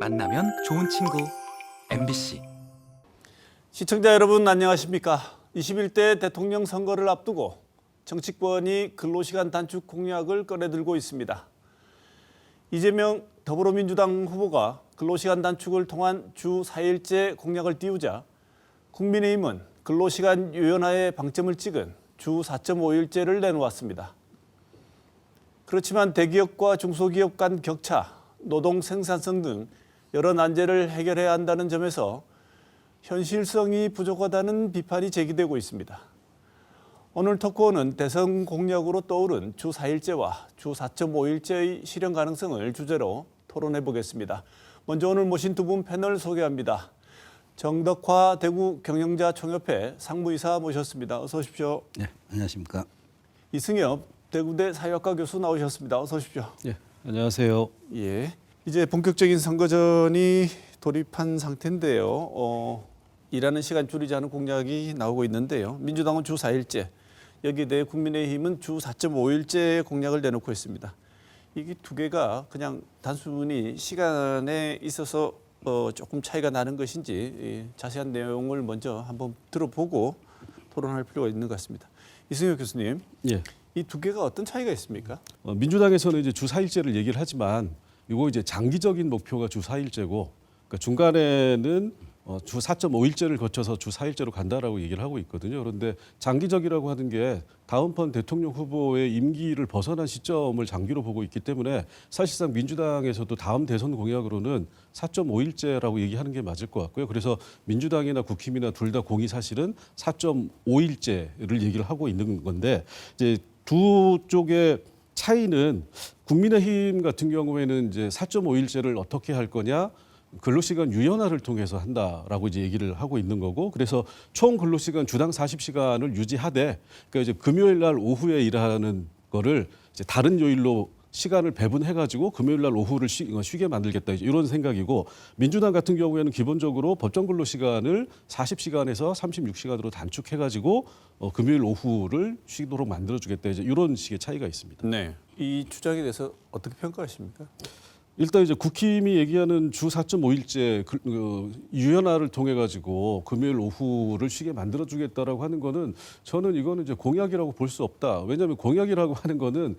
만나면 좋은 친구 MBC. 시청자 여러분 안녕하십니까? 21대 대통령 선거를 앞두고 정치권이 근로시간 단축 공약을 꺼내들고 있습니다. 이재명 더불어민주당 후보가 근로시간 단축을 통한 주 4일제 공약을 띄우자 국민의힘은 근로시간 유연화에 방점을 찍은 주 4.5일제를 내놓았습니다. 그렇지만 대기업과 중소기업 간 격차, 노동 생산성 등 여러 난제를 해결해야 한다는 점에서 현실성이 부족하다는 비판이 제기되고 있습니다. 오늘 토크오는 대선 공약으로 떠오른 주 4일제와 주 4.5일제의 실현 가능성을 주제로 토론해 보겠습니다. 먼저 오늘 모신 두 분 패널 소개합니다. 정덕화 대구 경영자 총협회 상무이사 모셨습니다. 어서 오십시오. 네, 안녕하십니까. 이승엽 대구대 사회학과 교수 나오셨습니다. 어서 오십시오. 네, 안녕하세요. 예, 이제 본격적인 선거전이 돌입한 상태인데요. 일하는 시간 줄이자는 공약이 나오고 있는데요. 민주당은 주 4일제, 여기에 대해 국민의힘은 주 4.5일제 공약을 내놓고 있습니다. 이게 두 개가 그냥 단순히 시간에 있어서 조금 차이가 나는 것인지 자세한 내용을 먼저 한번 들어보고 토론할 필요가 있는 것 같습니다. 이승엽 교수님, 예. 이 두 개가 어떤 차이가 있습니까? 민주당에서는 이제 주 4일제를 얘기를 하지만 이거 이제 장기적인 목표가 주 4일제고, 그러니까 중간에는 주 4.5일제를 거쳐서 주 4일제로 간다라고 얘기를 하고 있거든요. 그런데 장기적이라고 하는 게 다음번 대통령 후보의 임기를 벗어난 시점을 장기로 보고 있기 때문에 사실상 민주당에서도 다음 대선 공약으로는 4.5일제라고 얘기하는 게 맞을 것 같고요. 그래서 민주당이나 국힘이나 둘 다 공이 사실은 4.5일제를 얘기를 하고 있는 건데, 이제 두 쪽의 차이는 국민의힘 같은 경우에는 이제 4.5일제를 어떻게 할 거냐, 근로시간 유연화를 통해서 한다라고 이제 얘기를 하고 있는 거고, 그래서 총 근로시간 주당 40시간을 유지하되, 그러니까 이제 금요일 날 오후에 일하는 거를 이제 다른 요일로 시간을 배분해가지고 금요일 날 오후를 쉬게 만들겠다, 이런 생각이고, 민주당 같은 경우에는 기본적으로 법정 근로시간을 40시간에서 36시간으로 단축해가지고 금요일 오후를 쉬도록 만들어주겠다, 이제 이런 식의 차이가 있습니다. 네, 이 주장에 대해서 어떻게 평가하십니까? 일단 이제 국힘이 얘기하는 주 4.5일제 유연화를 통해 가지고 금요일 오후를 쉬게 만들어 주겠다라고 하는 거는, 저는 이거는 이제 공약이라고 볼 수 없다. 왜냐하면 공약이라고 하는 거는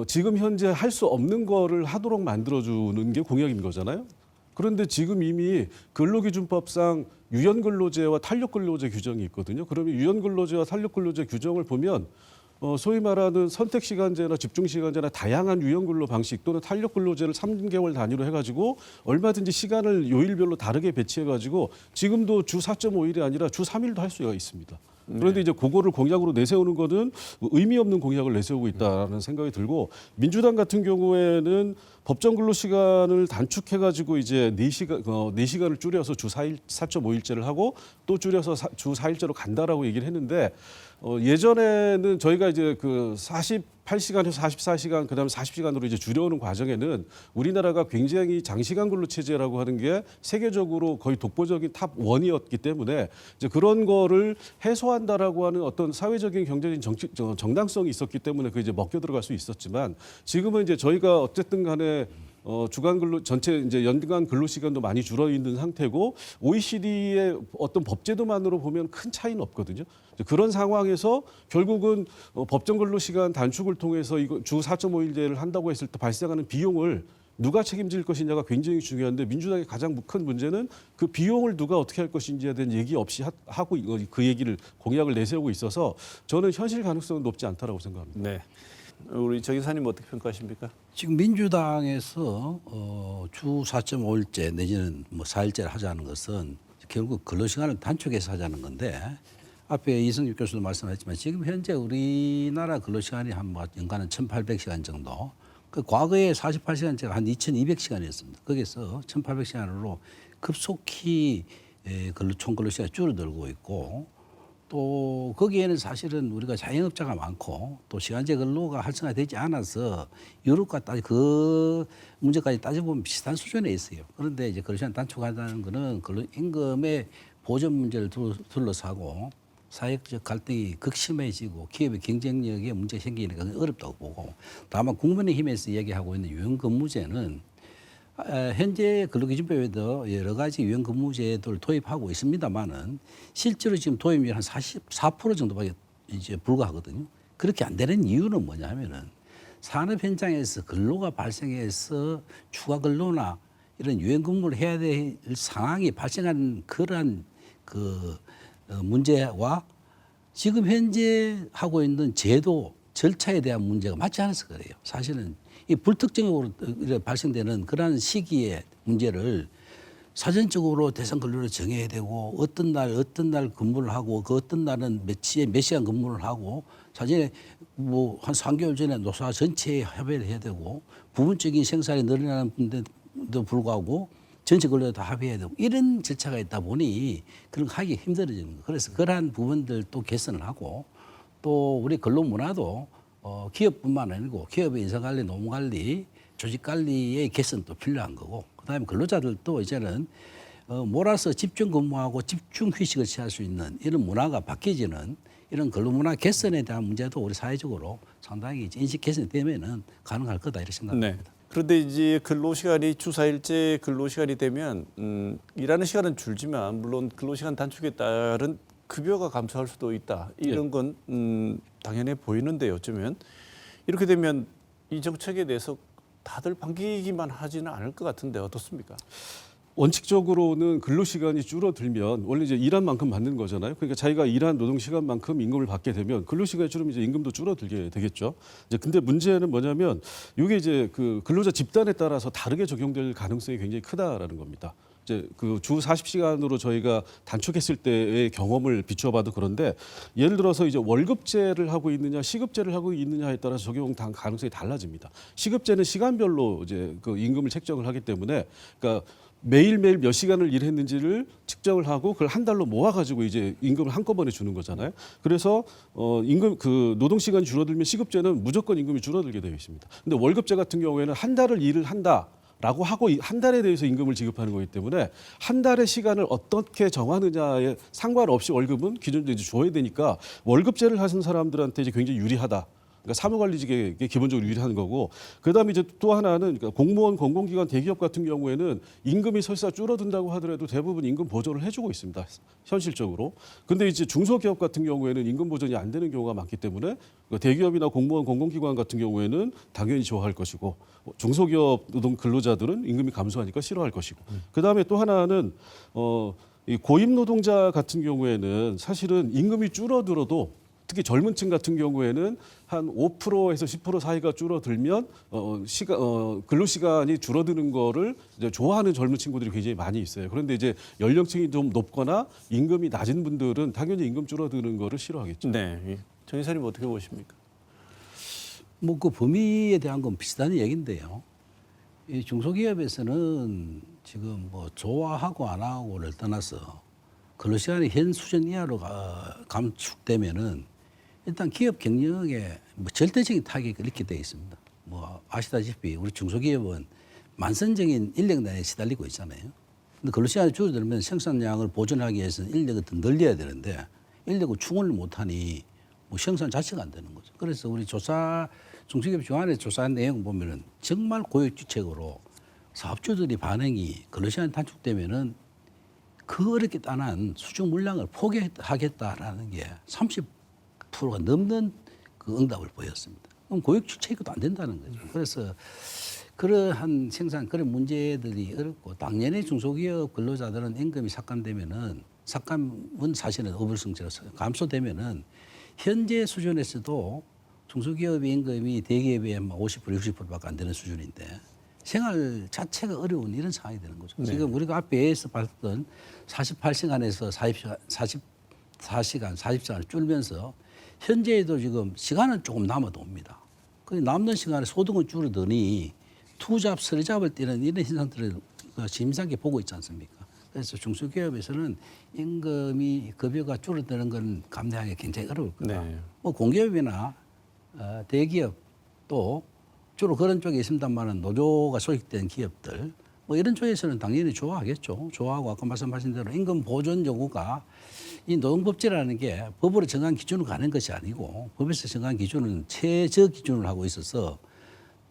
지금 현재 할 수 없는 거를 하도록 만들어 주는 게 공약인 거잖아요. 그런데 지금 이미 근로기준법상 유연근로제와 탄력근로제 규정이 있거든요. 그러면 유연근로제와 탄력근로제 규정을 보면 소위 말하는 선택시간제나 집중시간제나 다양한 유연근로 방식 또는 탄력근로제를 3개월 단위로 해가지고 얼마든지 시간을 요일별로 다르게 배치해가지고 지금도 주 4.5일이 아니라 주 3일도 할 수가 있습니다. 그런데 이제 그거를 공약으로 내세우는 거는 의미 없는 공약을 내세우고 있다는 생각이 들고, 민주당 같은 경우에는 법정 근로시간을 단축해가지고 이제 4시간을 줄여서 주 4.5일제를 하고 또 줄여서 주 4일제로 간다라고 얘기를 했는데, 예전에는 저희가 이제 그 48시간에서 44시간 그다음에 40시간으로 이제 줄여오는 과정에는 우리나라가 굉장히 장시간 근로 체제라고 하는 게 세계적으로 거의 독보적인 탑 1이었기 때문에 이제 그런 거를 해소한다라고 하는 어떤 사회적인 경제적인 정당성이 있었기 때문에 그 이제 먹혀 들어갈 수 있었지만, 지금은 이제 저희가 어쨌든 간에 주간 근로 전체 이제 연간 근로 시간도 많이 줄어 있는 상태고, OECD의 어떤 법제도만으로 보면 큰 차이는 없거든요. 그런 상황에서 결국은 법정 근로 시간 단축을 통해서 이거 주 4.5일제를 한다고 했을 때 발생하는 비용을 누가 책임질 것이냐가 굉장히 중요한데, 민주당의 가장 큰 문제는 그 비용을 누가 어떻게 할 것인지에 대한 얘기 없이 하고 그 얘기를 공약을 내세우고 있어서 저는 현실 가능성은 높지 않다라고 생각합니다. 네, 우리 정 기사님 어떻게 평가하십니까? 지금 민주당에서 주 4.5일제 내지는 뭐 4일제를 하자는 것은 결국 근로시간을 단축해서 하자는 건데, 앞에 이승엽 교수도 말씀하셨지만 지금 현재 우리나라 근로시간이 한 뭐 연간은 1,800시간 정도, 그 과거에 48시간제가 한 2,200시간이었습니다. 거기서 1,800시간으로 급속히 총 근로시간이 줄어들고 있고, 또 거기에는 사실은 우리가 자영업자가 많고 또 시간제 근로가 활성화되지 않아서 유럽과 그 문제까지 따져보면 비슷한 수준에 있어요. 그런데 이제 근로시간 단축한다는 거는 임금의 보전 문제를 둘러싸고 사회적 갈등이 극심해지고 기업의 경쟁력에 문제가 생기니까 어렵다고 보고, 다만 국민의힘에서 얘기하고 있는 유연근무제는 현재 근로기준법에도 여러 가지 유연 근무제도를 도입하고 있습니다만은 실제로 지금 도입률 한 44% 정도밖에 이제 불과하거든요. 그렇게 안 되는 이유는 뭐냐면은 산업 현장에서 근로가 발생해서 추가 근로나 이런 유연 근무를 해야 될 상황이 발생하는 그러한 문제와 지금 현재 하고 있는 제도 절차에 대한 문제가 맞지 않아서 그래요. 사실은 이 불특정적으로 발생되는 그러한 시기의 문제를 사전적으로 대상 근로를 정해야 되고 어떤 날 근무를 하고 그 어떤 날은 몇 시간 근무를 하고 사전에 뭐 한 3개월 전에 노사 전체에 협의를 해야 되고 부분적인 생산이 늘어나는데도 불구하고 전체 근로에 다 합의해야 되고 이런 절차가 있다 보니 그런 거 하기 힘들어지는 거예요. 그래서 그러한 부분들도 개선을 하고 또 우리 근로 문화도 기업뿐만 아니고 기업의 인사관리, 노무관리, 조직관리의 개선도 필요한 거고 그다음에 근로자들도 이제는 몰아서 집중 근무하고 집중 휴식을 취할 수 있는 이런 문화가 바뀌지는 이런 근로 문화 개선에 대한 문제도 우리 사회적으로 상당히 이제 인식 개선이 되면은 가능할 거다 이렇게 생각합니다. 네. 그런데 이제 근로시간이 주사일제 근로시간이 되면 일하는 시간은 줄지만 물론 근로시간 단축에 따른 급여가 감소할 수도 있다. 이런 건 당연해 보이는데 어쩌면 이렇게 되면 이 정책에 대해서 다들 반기기만 하지는 않을 것 같은데 어떻습니까? 원칙적으로는 근로시간이 줄어들면 원래 이제 일한 만큼 받는 거잖아요. 그러니까 자기가 일한 노동시간만큼 임금을 받게 되면 근로시간이 줄으면 이제 임금도 줄어들게 되겠죠. 이제 근데 문제는 뭐냐면 이게 이제 그 근로자 집단에 따라서 다르게 적용될 가능성이 굉장히 크다라는 겁니다. 이제 그 주 40시간으로 저희가 단축했을 때의 경험을 비춰봐도 그런데 예를 들어서 이제 월급제를 하고 있느냐 시급제를 하고 있느냐에 따라서 적용 가능성이 달라집니다. 시급제는 시간별로 이제 그 임금을 책정을 하기 때문에 그러니까 매일매일 몇 시간을 일했는지를 측정을 하고 그걸 한 달로 모아가지고 이제 임금을 한꺼번에 주는 거잖아요. 그래서 임금 그 노동 시간이 줄어들면 시급제는 무조건 임금이 줄어들게 되어 있습니다. 근데 월급제 같은 경우에는 한 달을 일을 한다라고 하고 한 달에 대해서 임금을 지급하는 거기 때문에 한 달의 시간을 어떻게 정하느냐에 상관없이 월급은 기존적으로 이제 줘야 되니까 월급제를 하는 사람들한테 이제 굉장히 유리하다. 그러니까 사무관리직에 기본적으로 유리한 거고 그다음에 이제 또 하나는 그러니까 공무원, 공공기관, 대기업 같은 경우에는 임금이 설사 줄어든다고 하더라도 대부분 임금 보조를 해주고 있습니다. 현실적으로. 근데 이제 중소기업 같은 경우에는 임금 보전이 안 되는 경우가 많기 때문에 대기업이나 공무원, 공공기관 같은 경우에는 당연히 좋아할 것이고 중소기업 노동 근로자들은 임금이 감소하니까 싫어할 것이고 그다음에 또 하나는 이 고임 노동자 같은 경우에는 사실은 임금이 줄어들어도 특히 젊은 층 같은 경우에는 한 5%에서 10% 사이가 줄어들면 근로 시간이 줄어드는 거를 이제 좋아하는 젊은 친구들이 굉장히 많이 있어요. 그런데 이제 연령층이 좀 높거나 임금이 낮은 분들은 당연히 임금 줄어드는 거를 싫어하겠죠. 네. 정 이사님 어떻게 보십니까? 뭐 그 범위에 대한 건 비슷한 얘기인데요. 이 중소기업에서는 지금 뭐 좋아하고 안 하고를 떠나서 근로시간이 현 수준 이하로 감축되면은 일단 기업 경영에 뭐 절대적인 타격이 이렇게 되어 있습니다. 뭐 아시다시피 우리 중소기업은 만선적인 인력난에 시달리고 있잖아요. 근데 근로시간이 줄어들면 생산량을 보존하기 위해서는 인력을 더 늘려야 되는데 인력을 충원을 못하니 뭐 생산 자체가 안 되는 거죠. 그래서 우리 중소기업 중앙회 조사한 내용 보면은 정말 고육지책으로 사업주들이 반응이 근로시간이 단축되면은 그 어렵게 따난 수중 물량을 포기하겠다라는 게 30%가 넘는 그 응답을 보였습니다. 그럼 고육 주체도 안 된다는 거죠. 그래서 그러한 생산 그런 문제들이 어렵고 당연히 중소기업 근로자들은 임금이 삭감되면은 삭감은 사실은 어불성설에서 감소되면은 현재 수준에서도 중소기업의 임금이 대기업의 50% 60%밖에 안 되는 수준인데 생활 자체가 어려운 이런 상황이 되는 거죠. 네. 지금 우리가 앞에서 봤던 48시간에서 44시간을 줄면서 현재에도 지금 시간은 조금 남아도 옵니다. 그 남는 시간에 소득은 줄어드니 투잡, 서리잡을 뛰는 이런 현상들을 심상하게 보고 있지 않습니까? 그래서 중소기업에서는 임금이 급여가 줄어드는 건 감내하기 굉장히 어려울 거다. 네. 뭐 공기업이나 대기업 또 주로 그런 쪽에 있습니다만은 노조가 소속된 기업들 뭐 이런 쪽에서는 당연히 좋아하겠죠. 좋아하고 아까 말씀하신 대로 임금 보존 요구가 이 노동법제라는 게 법으로 정한 기준으로 가는 것이 아니고 법에서 정한 기준은 최저 기준을 하고 있어서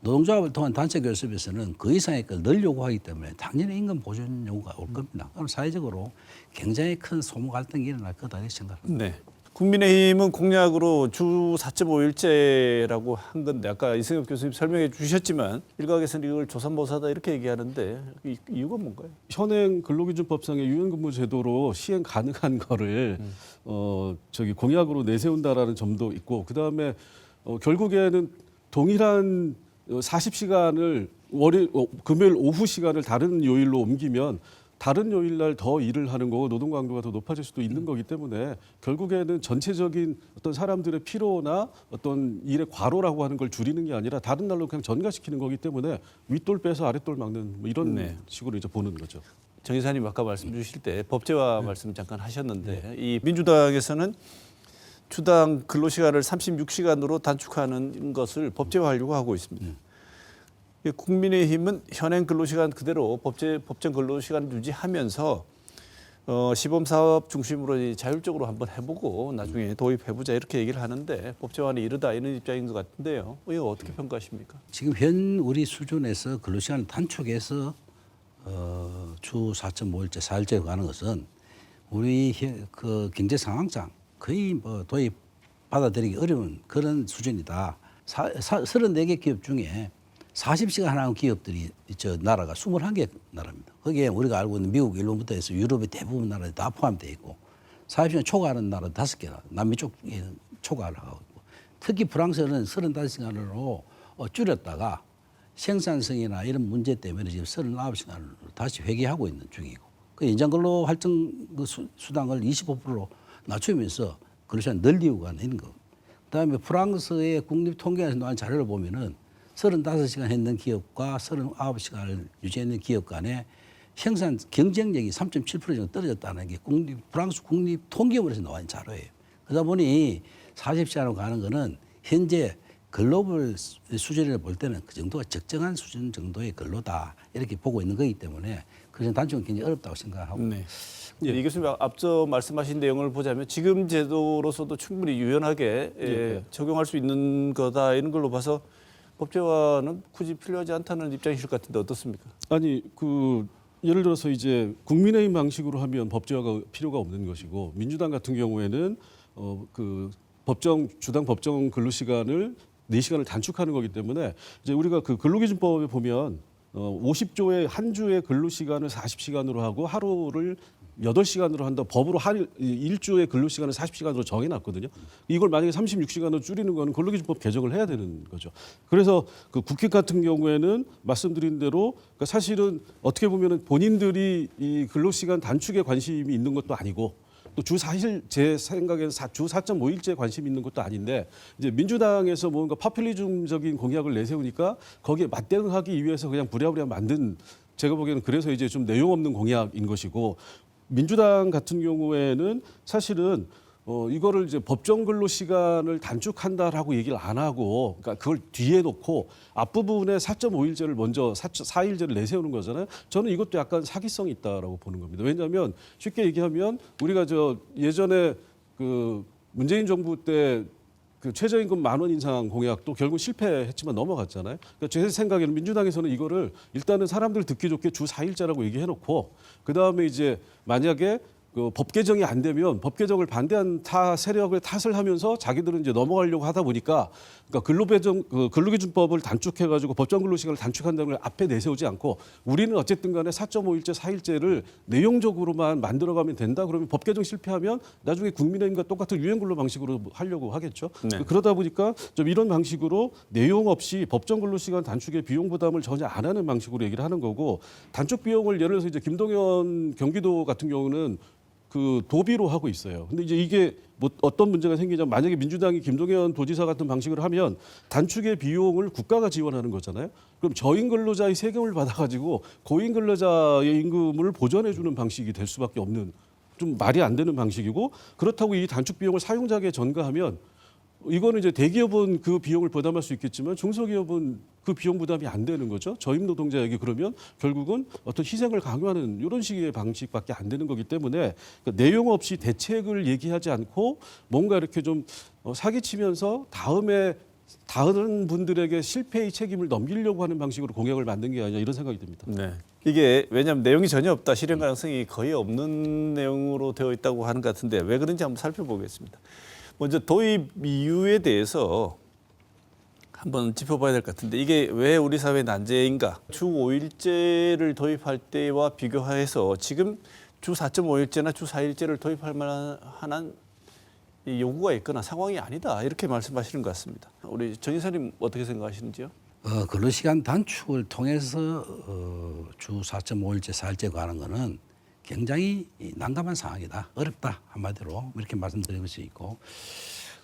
노동조합을 통한 단체 교섭에서는 그 이상의 걸 넣으려고 하기 때문에 당연히 임금 보존 요구가 올 겁니다. 그럼 사회적으로 굉장히 큰 소모 갈등이 일어날 거다 이렇게 생각합니다. 네. 국민의힘은 공약으로 주 4.5일제라고 한 건데 아까 이승엽 교수님 설명해 주셨지만 일각에서는 이걸 조삼모사다 이렇게 얘기하는데 이유가 뭔가요? 현행 근로기준법상의 유연근무 제도로 시행 가능한 거를 공약으로 내세운다라는 점도 있고 그다음에 결국에는 동일한 40시간을 금요일 오후 시간을 다른 요일로 옮기면 다른 요일 날 더 일을 하는 거고 노동 강도가 더 높아질 수도 있는 거기 때문에 결국에는 전체적인 어떤 사람들의 피로나 어떤 일의 과로라고 하는 걸 줄이는 게 아니라 다른 날로 그냥 전가시키는 거기 때문에 윗돌 빼서 아랫돌 막는 뭐 이런 네. 식으로 이제 보는 거죠. 정 이사님 아까 말씀 주실 때 법제화 말씀 잠깐 하셨는데 이 민주당에서는 주당 근로시간을 36시간으로 단축하는 것을 법제화하려고 하고 있습니다. 국민의힘은 현행 근로시간 그대로 법정 근로시간 유지하면서 시범사업 중심으로 자율적으로 한번 해보고 나중에 도입해보자 이렇게 얘기를 하는데 법제화는 이르다 이런 입장인 것 같은데요. 이거 어떻게 평가하십니까? 지금 현 우리 수준에서 근로시간을 단축해서 주 4.5일제, 4일제로 가는 것은 우리 그 경제 상황상 거의 뭐 도입 받아들이기 어려운 그런 수준이다. 34개 기업 중에 40시간 하는 기업들이 저 나라가 21개 나라입니다. 거기에 우리가 알고 있는 미국, 일본부터 해서 유럽의 대부분 나라들이 다 포함되어 있고 40시간 초과하는 나라 5개나 남미 쪽에는 초과를 하고 있고 특히 프랑스는 35시간으로 줄였다가 생산성이나 이런 문제 때문에 지금 39시간으로 다시 회귀하고 있는 중이고 그 연장근로 활동 그 수당을 25%로 낮추면서 근로시간 늘리고 있는 거. 그다음에 프랑스의 국립통계원에서 나온 자료를 보면은 35시간 했는 기업과 39시간을 유지했는 기업 간의 생산 경쟁력이 3.7% 정도 떨어졌다는 게 프랑스 국립통계원에서 나온 자료예요. 그러다 보니 40시간으로 가는 거는 현재 글로벌 수준을 볼 때는 그 정도가 적정한 수준 정도의 근로다 이렇게 보고 있는 거기 때문에 그래서 단축은 굉장히 어렵다고 생각하고. 네. 이 교수님 앞서 말씀하신 내용을 보자면 지금 제도로서도 충분히 유연하게 적용할 수 있는 거다 이런 걸로 봐서 법제화는 굳이 필요하지 않다는 입장이실 것 같은데 어떻습니까? 아니 예를 들어서 이제 국민의힘 방식으로 하면 법제화가 필요가 없는 것이고 민주당 같은 경우에는 주당 법정 근로시간을 4시간을 단축하는 거기 때문에 이제 우리가 그 근로기준법에 보면 50조의 한 주의 근로시간을 40시간으로 하고 하루를 8시간으로 한다. 법으로 일주의 근로시간을 40시간으로 정해놨거든요. 이걸 만약에 36시간으로 줄이는 거는 근로기준법 개정을 해야 되는 거죠. 그래서 그 국회 같은 경우에는 말씀드린 대로 그러니까 사실은 어떻게 보면은 본인들이 이 근로시간 단축에 관심이 있는 것도 아니고 또 제 생각에는 주 4.5일제에 관심 있는 것도 아닌데 이제 민주당에서 뭔가 파퓰리즘적인 공약을 내세우니까 거기에 맞대응하기 위해서 그냥 부랴부랴 만든 제가 보기에는 그래서 이제 좀 내용 없는 공약인 것이고 민주당 같은 경우에는 사실은 이거를 이제 법정 근로 시간을 단축한다라고 얘기를 안 하고 그러니까 그걸 뒤에 놓고 앞부분에 4.5일제를 먼저 4일제를 내세우는 거잖아요. 저는 이것도 약간 사기성이 있다라고 보는 겁니다. 왜냐하면 쉽게 얘기하면 우리가 예전에 그 문재인 정부 때 그 최저임금 10,000원 인상 공약도 결국 실패했지만 넘어갔잖아요. 그러니까 제 생각에는 민주당에서는 이거를 일단은 사람들 듣기 좋게 주 4일제라고 얘기해놓고 그 다음에 이제 만약에 그 법 개정이 안 되면 법 개정을 반대한 세력을 탓을 하면서 자기들은 이제 넘어가려고 하다 보니까 그러니까 근로기준법을 단축해가지고 법정 근로시간을 단축한다는 걸 앞에 내세우지 않고 우리는 어쨌든 간에 4.5일제, 4일제를 내용적으로만 만들어가면 된다. 그러면 법 개정 실패하면 나중에 국민의힘과 똑같은 유연근로 방식으로 하려고 하겠죠. 네. 그러다 보니까 좀 이런 방식으로 내용 없이 법정 근로시간 단축의 비용 부담을 전혀 안 하는 방식으로 얘기를 하는 거고 단축 비용을 예를 들어서 이제 김동연 경기도 같은 경우는 그 도비로 하고 있어요. 근데 이제 이게 뭐 어떤 문제가 생기냐면 만약에 민주당이 김동연 도지사 같은 방식으로 하면 단축의 비용을 국가가 지원하는 거잖아요. 그럼 저임 근로자의 세금을 받아가지고 고임 근로자의 임금을 보전해 주는 방식이 될 수밖에 없는 좀 말이 안 되는 방식이고 그렇다고 이 단축 비용을 사용자에게 전가하면 이거는 이제 대기업은 그 비용을 부담할 수 있겠지만 중소기업은 그 비용 부담이 안 되는 거죠. 저임 노동자에게 그러면 결국은 어떤 희생을 강요하는 이런 식의 방식밖에 안 되는 거기 때문에 그러니까 내용 없이 대책을 얘기하지 않고 뭔가 이렇게 좀 사기치면서 다음에 다른 분들에게 실패의 책임을 넘기려고 하는 방식으로 공약을 만든 게 아니냐 이런 생각이 듭니다. 네. 이게 왜냐하면 내용이 전혀 없다, 실현 가능성이 거의 없는 내용으로 되어 있다고 하는 것 같은데 왜 그런지 한번 살펴보겠습니다. 먼저 도입 이유에 대해서 한번 짚어봐야 될 것 같은데 이게 왜 우리 사회 난제인가? 주 5일제를 도입할 때와 비교해서 지금 주 4.5일제나 주 4일제를 도입할 만한 이 요구가 있거나 상황이 아니다 이렇게 말씀하시는 것 같습니다. 우리 정 이사님 어떻게 생각하시는지요? 근로시간 단축을 통해서 주 4.5일제, 4일제 가는 거는 굉장히 난감한 상황이다. 어렵다. 한마디로 이렇게 말씀드릴 수 있고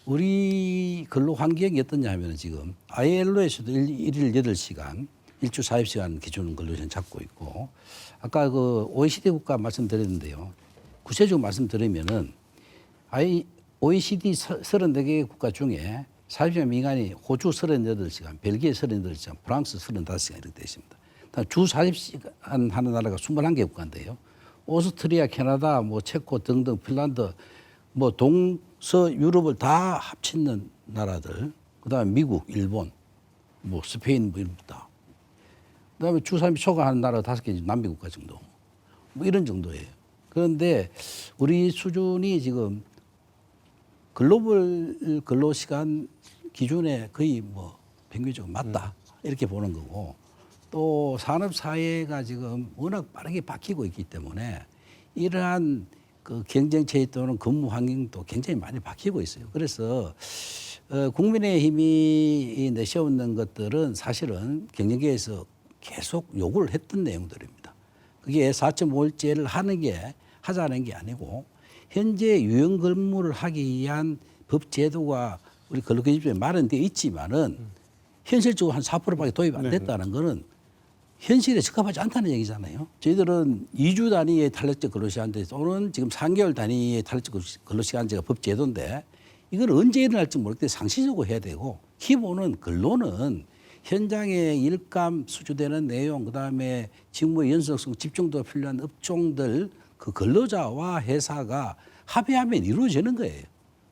우리 근로 환경이 어떠냐 하면 지금 ILO에서도 일일 8시간, 일주 40시간 기준 근로시간 잡고 있고 아까 그 OECD 국가 말씀드렸는데요. 구체적으로 말씀드리면은 OECD 34개 국가 중에 40시간 미만이 호주 38시간, 벨기에 38시간, 프랑스 35시간 이렇게 되어 있습니다. 주 40시간 하는 나라가 21개 국가인데요. 오스트리아, 캐나다, 뭐 체코 등등 핀란드, 뭐 동서 유럽을 다 합치는 나라들, 그다음에 미국, 일본, 뭐 스페인 뭐 이런 다. 그다음에 주 30 초과하는 나라 5개 남미 국가 정도. 뭐 이런 정도예요. 그런데 우리 수준이 지금 글로벌 근로시간 기준에 거의 뭐 평균적으로 맞다 이렇게 보는 거고 또 산업 사회가 지금 워낙 빠르게 바뀌고 있기 때문에 이러한 그 경쟁체에 또는 근무 환경도 굉장히 많이 바뀌고 있어요. 그래서 국민의힘이 내세우는 것들은 사실은 경영계에서 계속 요구를 했던 내용들입니다. 그게 4.5일제를 하자는 게 아니고 현재 유연 근무를 하기 위한 법 제도가 우리 근로기준법에 마련되어 있지만은 현실적으로 한 4%밖에 도입 안 됐다는 거는 현실에 적합하지 않다는 얘기잖아요. 저희들은 2주 단위의 탄력적 근로시간제 또는 지금 3개월 단위의 탄력적 근로시간제가 법 제도인데 이건 언제 일어날지 모를 때 상시적으로 해야 되고 기본은 근로는 현장에 일감 수주되는 내용 그다음에 직무의 연속성 집중도가 필요한 업종들 그 근로자와 회사가 합의하면 이루어지는 거예요.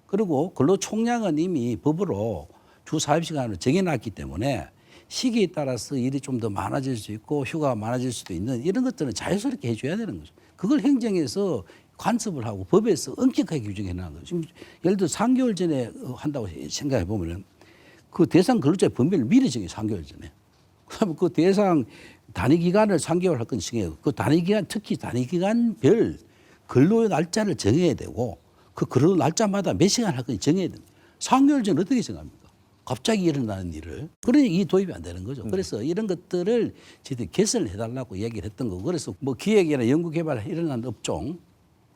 그리고 근로총량은 이미 법으로 주 40시간을 정해놨기 때문에 시기에 따라서 일이 좀 더 많아질 수 있고 휴가가 많아질 수도 있는 이런 것들은 자연스럽게 해줘야 되는 거죠. 그걸 행정에서 관습을 하고 법에서 엄격하게 규정해 놓은 거죠. 지금 예를 들어 3개월 전에 한다고 생각해 보면은 그 대상 근로자의 범위를 미리 정해요. 3개월 전에. 그다음에 그 대상 단위 기간을 3개월 할 건지 정해요. 그 단위 기간 특히 단위 기간별 근로 날짜를 정해야 되고 그 근로 날짜마다 몇 시간 할 건지 정해야 됩니다. 3개월 전에 어떻게 정합니까? 갑자기 일어나는 일을. 그러니 이 도입이 안 되는 거죠. 그래서 이런 것들을 저희들이 개선을 해달라고 얘기를 했던 거고 그래서 뭐 기획이나 연구개발 일어나는 업종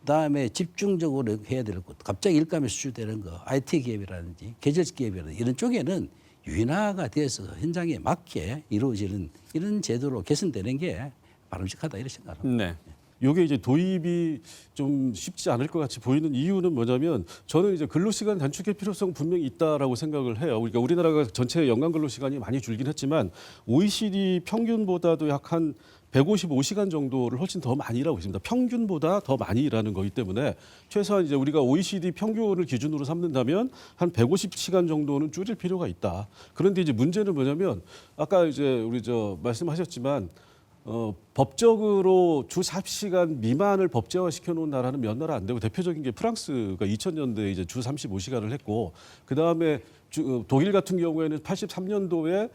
그다음에 집중적으로 해야 될 것 갑자기 일감이 수주되는 거 IT 기업이라든지 계절 기업이라든지 이런 쪽에는 유인화가 되어서 현장에 맞게 이루어지는 이런 제도로 개선되는 게 바람직하다 이렇게 생각합니다. 네. 이게 이제 도입이 좀 쉽지 않을 것 같이 보이는 이유는 뭐냐면 저는 이제 근로시간 단축의 필요성 분명히 있다라고 생각을 해요. 그러니까 우리나라가 전체 연간 근로시간이 많이 줄긴 했지만 OECD 평균보다도 약 한 155시간 정도를 훨씬 더 많이 일하고 있습니다. 평균보다 더 많이 일하는 거기 때문에 최소한 이제 우리가 OECD 평균을 기준으로 삼는다면 한 150시간 정도는 줄일 필요가 있다. 그런데 이제 문제는 뭐냐면 아까 이제 우리 말씀하셨지만 법적으로 주 40시간 미만을 법제화시켜 놓은 나라는 몇 나라 안 되고 대표적인 게 프랑스가 2000년도에 이제 주 35시간을 했고 그다음에 독일 같은 경우에는 83년도에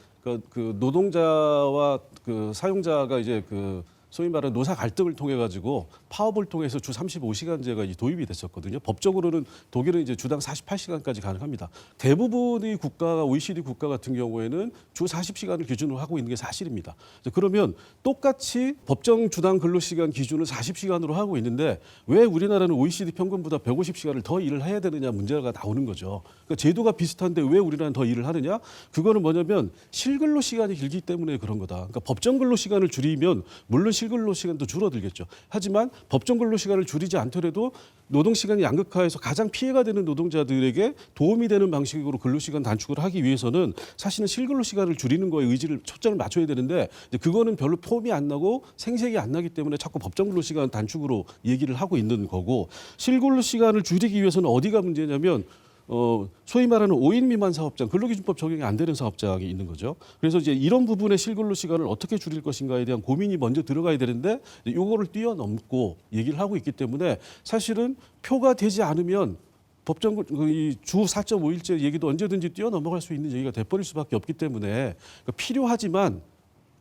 그 노동자와 그 사용자가 이제 그 소위 말하는 노사 갈등을 통해 가지고 파업을 통해서 주 35시간제가 이제 도입이 됐었거든요. 법적으로는 독일은 이제 주당 48시간까지 가능합니다. 대부분의 국가가 OECD 국가 같은 경우에는 주 40시간을 기준으로 하고 있는 게 사실입니다. 그러면 똑같이 법정 주당 근로시간 기준을 40시간으로 하고 있는데 왜 우리나라는 OECD 평균보다 150시간을 더 일을 해야 되느냐 문제가 나오는 거죠. 그러니까 제도가 비슷한데 왜 우리나라는 더 일을 하느냐? 그거는 뭐냐면 실근로 시간이 길기 때문에 그런 거다. 그러니까 법정 근로 시간을 줄이면 물론 실근로 시간도 줄어들겠죠. 하지만 법정 근로 시간을 줄이지 않더라도 노동 시간이 양극화해서 가장 피해가 되는 노동자들에게 도움이 되는 방식으로 근로 시간 단축을 하기 위해서는 사실은 실근로 시간을 줄이는 거에 의지를 초점을 맞춰야 되는데 그거는 별로 폼이 안 나고 생색이 안 나기 때문에 자꾸 법정 근로 시간 단축으로 얘기를 하고 있는 거고 실근로 시간을 줄이기 위해서는 어디가 문제냐면 소위 말하는 5인 미만 사업장, 근로기준법 적용이 안 되는 사업장이 있는 거죠. 그래서 이제 이런 부분의 실근로 시간을 어떻게 줄일 것인가에 대한 고민이 먼저 들어가야 되는데 이거를 뛰어넘고 얘기를 하고 있기 때문에 사실은 표가 되지 않으면 법정 주 4.5일제 얘기도 언제든지 뛰어넘어갈 수 있는 얘기가 돼버릴 수밖에 없기 때문에 그러니까 필요하지만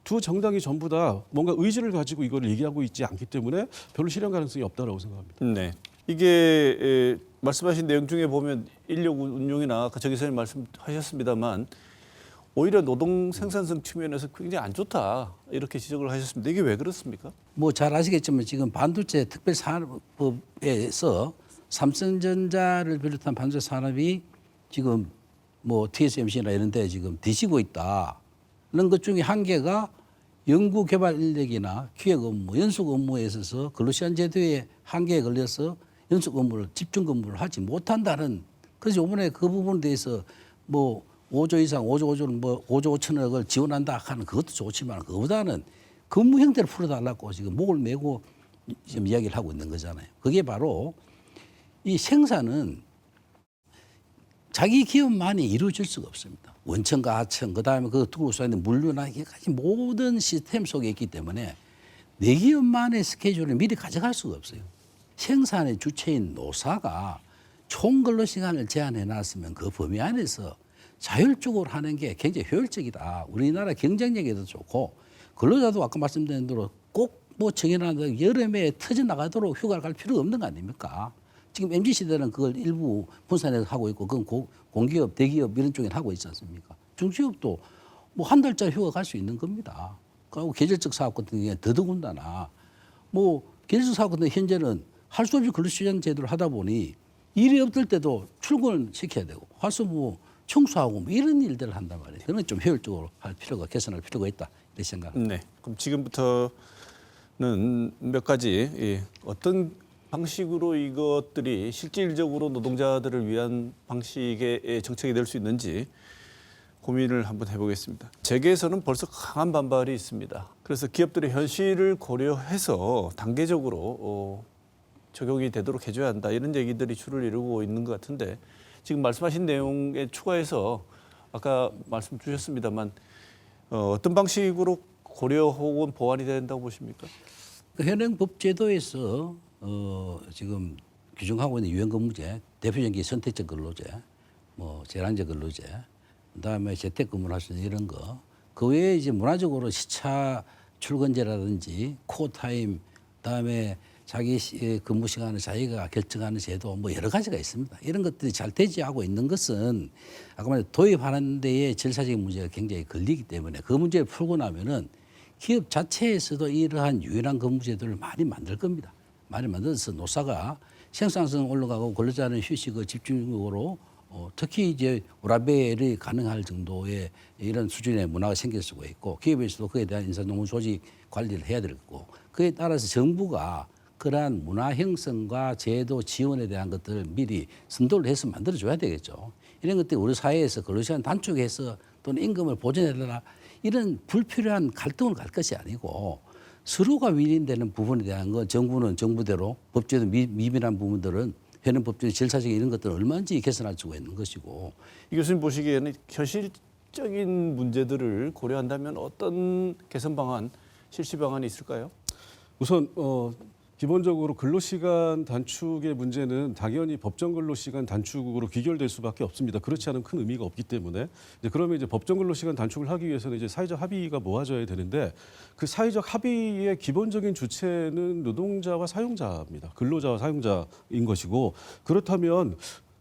두 정당이 전부 다 뭔가 의지를 가지고 이걸 얘기하고 있지 않기 때문에 별로 실현 가능성이 없다라고 생각합니다. 네. 이게 말씀하신 내용 중에 보면 인력 운용이나 아까 정 기자님 말씀하셨습니다만 오히려 노동 생산성 측면에서 굉장히 안 좋다 이렇게 지적을 하셨습니다. 이게 왜 그렇습니까? 뭐 잘 아시겠지만 지금 반도체 특별산업법에서 삼성전자를 비롯한 반도체 산업이 지금 뭐 TSMC나 이런 데 지금 뒤지고 있다. 이런 것 중에 한 개가 연구개발 인력이나 기획 업무, 연속 업무에 있어서 근로시간 제도의 한계에 걸려서 연속 업무를 집중 근무를 하지 못한다는. 그래서 이번에 그 부분에 대해서 뭐 5조 이상, 5조 5조는 뭐 5조 5천억을 지원한다 하는 그것도 좋지만 그보다는 근무 형태를 풀어달라고 지금 목을 메고 지금 이야기를 하고 있는 거잖아요. 그게 바로 이 생산은 자기 기업만이 이루어질 수가 없습니다. 원청과 하청, 그다음에 그 두고 있는 물류나 이게까지 모든 시스템 속에 있기 때문에 내 기업만의 스케줄을 미리 가져갈 수가 없어요. 생산의 주체인 노사가 총 근로 시간을 제한해 놨으면 그 범위 안에서 자율적으로 하는 게 굉장히 효율적이다. 우리나라 경쟁력에도 좋고 근로자도 아까 말씀드린 대로 꼭 뭐 정해놨는데 여름에 터져 나가도록 휴가를 갈 필요가 없는 거 아닙니까? 지금 MZ시대는 그걸 일부 분산해서 하고 있고 그건 공기업, 대기업 이런 쪽에 하고 있지 않습니까? 중소기업도 뭐 한 달짜리 휴가 갈 수 있는 겁니다. 그리고 계절적 사업 같은 경우에 더더군다나 뭐 계절적 사업 같은 경우 현재는 할 수 없이 근로시간 제도를 하다 보니 일이 없을 때도 출근을 시켜야 되고 화수무 청소하고 뭐 이런 일들을 한단 말이에요. 그건 좀 효율적으로 할 필요가 개선할 필요가 있다 이렇게 생각합니다. 네. 그럼 지금부터는 몇 가지 어떤 방식으로 이것들이 실질적으로 노동자들을 위한 방식의 정책이 될 수 있는지 고민을 한번 해보겠습니다. 재계에서는 벌써 강한 반발이 있습니다. 그래서 기업들의 현실을 고려해서 단계적으로 적용이 되도록 해줘야 한다 이런 얘기들이 주를 이루고 있는 것 같은데 지금 말씀하신 내용에 추가해서 아까 말씀 주셨습니다만 어떤 방식으로 고려 혹은 보완이 된다고 보십니까? 그 현행 법제도에서 지금 규정하고 있는 유연근무제, 대표적인 게 선택적 근로제, 뭐 제한적 근로제, 그다음에 재택근무를 할 수 있는 이런 거. 그 외에 이제 문화적으로 시차 출근제라든지 코타임, 그다음에 자기 근무 시간을 자기가 결정하는 제도 뭐 여러 가지가 있습니다. 이런 것들이 잘 대지하고 있는 것은 아까 말한 도입하는 데에 절차적인 문제가 굉장히 걸리기 때문에 그 문제를 풀고 나면은 기업 자체에서도 이러한 유연한 근무 제도를 많이 만들 겁니다. 많이 만들어서 노사가 생산성 올라가고 근로자는 휴식을 집중적으로 특히 이제 워라밸이 가능할 정도의 이런 수준의 문화가 생길 수가 있고 기업에서도 그에 대한 인사노무 조직 관리를 해야 될 거고 그에 따라서 정부가 그러한 문화 형성과 제도 지원에 대한 것들을 미리 선도를 해서 만들어줘야 되겠죠. 이런 것들이 우리 사회에서 근로시간 단축해서 또는 임금을 보전해달라 이런 불필요한 갈등을 갈 것이 아니고 서로가 윈윈되는 부분에 대한 건 정부는 정부대로 법제도 미비한 부분들은 현행 법제도 절차적인 이런 것들을 얼마든지 개선할 수가 있는 것이고 이 교수님 보시기에는 현실적인 문제들을 고려한다면 어떤 개선 방안, 실시 방안이 있을까요? 우선 기본적으로 근로시간 단축의 문제는 당연히 법정 근로시간 단축으로 귀결될 수밖에 없습니다. 그렇지 않으면 큰 의미가 없기 때문에 그러면 이제 법정 근로시간 단축을 하기 위해서는 이제 사회적 합의가 모아져야 되는데 그 사회적 합의의 기본적인 주체는 노동자와 사용자입니다. 근로자와 사용자인 것이고 그렇다면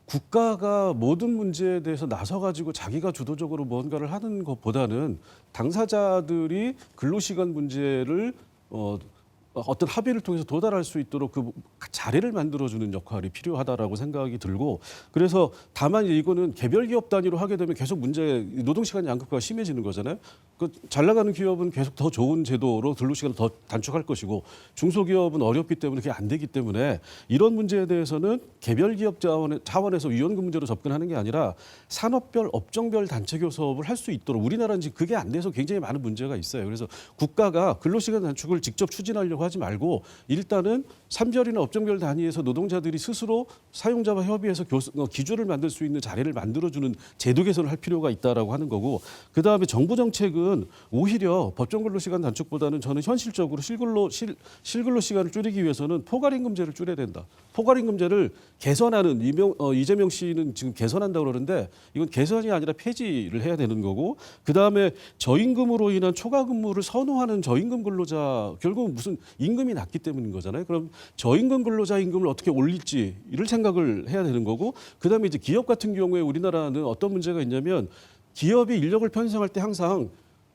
국가가 모든 문제에 대해서 나서가지고 자기가 주도적으로 뭔가를 하는 것보다는 당사자들이 근로시간 문제를 어떤 합의를 통해서 도달할 수 있도록 그 자리를 만들어주는 역할이 필요하다라고 생각이 들고 그래서 다만 이거는 개별 기업 단위로 하게 되면 계속 문제 노동시간 양극화가 심해지는 거잖아요. 잘 나가는 기업은 계속 더 좋은 제도로 근로시간을 더 단축할 것이고 중소기업은 어렵기 때문에 그게 안 되기 때문에 이런 문제에 대해서는 개별 기업 차원에서 위원금 문제로 접근하는 게 아니라 산업별, 업종별 단체 교섭을 할 수 있도록 우리나라는 지금 그게 안 돼서 굉장히 많은 문제가 있어요. 그래서 국가가 근로시간 단축을 직접 추진하려고 하지 말고 일단은 산별이나 업종별 단위에서 노동자들이 스스로 사용자와 협의해서 기준을 만들 수 있는 자리를 만들어주는 제도 개선을 할 필요가 있다라고 하는 거고 그다음에 정부 정책은 오히려 법정 근로시간 단축보다는 저는 현실적으로 실근로 시간을 줄이기 위해서는 포괄임금제를 줄여야 된다. 포괄임금제를 개선하는 이재명 씨는 지금 개선한다고 그러는데 이건 개선이 아니라 폐지를 해야 되는 거고 그다음에 저임금으로 인한 초과 근무를 선호하는 저임금 근로자 결국은 무슨 임금이 낮기 때문인 거잖아요. 그럼 저임금 근로자 임금을 어떻게 올릴지를 생각을 해야 되는 거고 그다음에 이제 기업 같은 경우에 우리나라는 어떤 문제가 있냐면 기업이 인력을 편성할 때 항상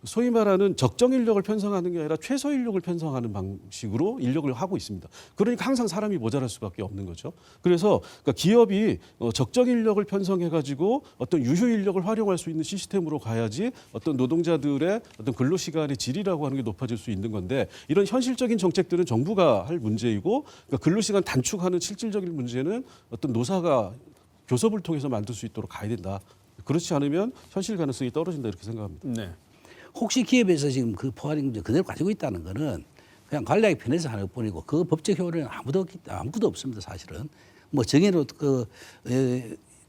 소위 말하는 적정 인력을 편성하는 게 아니라 최소 인력을 편성하는 방식으로 인력을 하고 있습니다. 그러니까 항상 사람이 모자랄 수밖에 없는 거죠. 그래서 그러니까 기업이 적정 인력을 편성해가지고 어떤 유효 인력을 활용할 수 있는 시스템으로 가야지 어떤 노동자들의 어떤 근로 시간의 질이라고 하는 게 높아질 수 있는 건데 이런 현실적인 정책들은 정부가 할 문제이고 그러니까 근로 시간 단축하는 실질적인 문제는 어떤 노사가 교섭을 통해서 만들 수 있도록 가야 된다. 그렇지 않으면 현실 가능성이 떨어진다 이렇게 생각합니다. 네. 혹시 기업에서 지금 그 포괄임금제 그대로 가지고 있다는 거는 그냥 관리하기 편해서 하는 것뿐이고 그 법적 효력은 아무것도 없습니다. 사실은 뭐 정해놓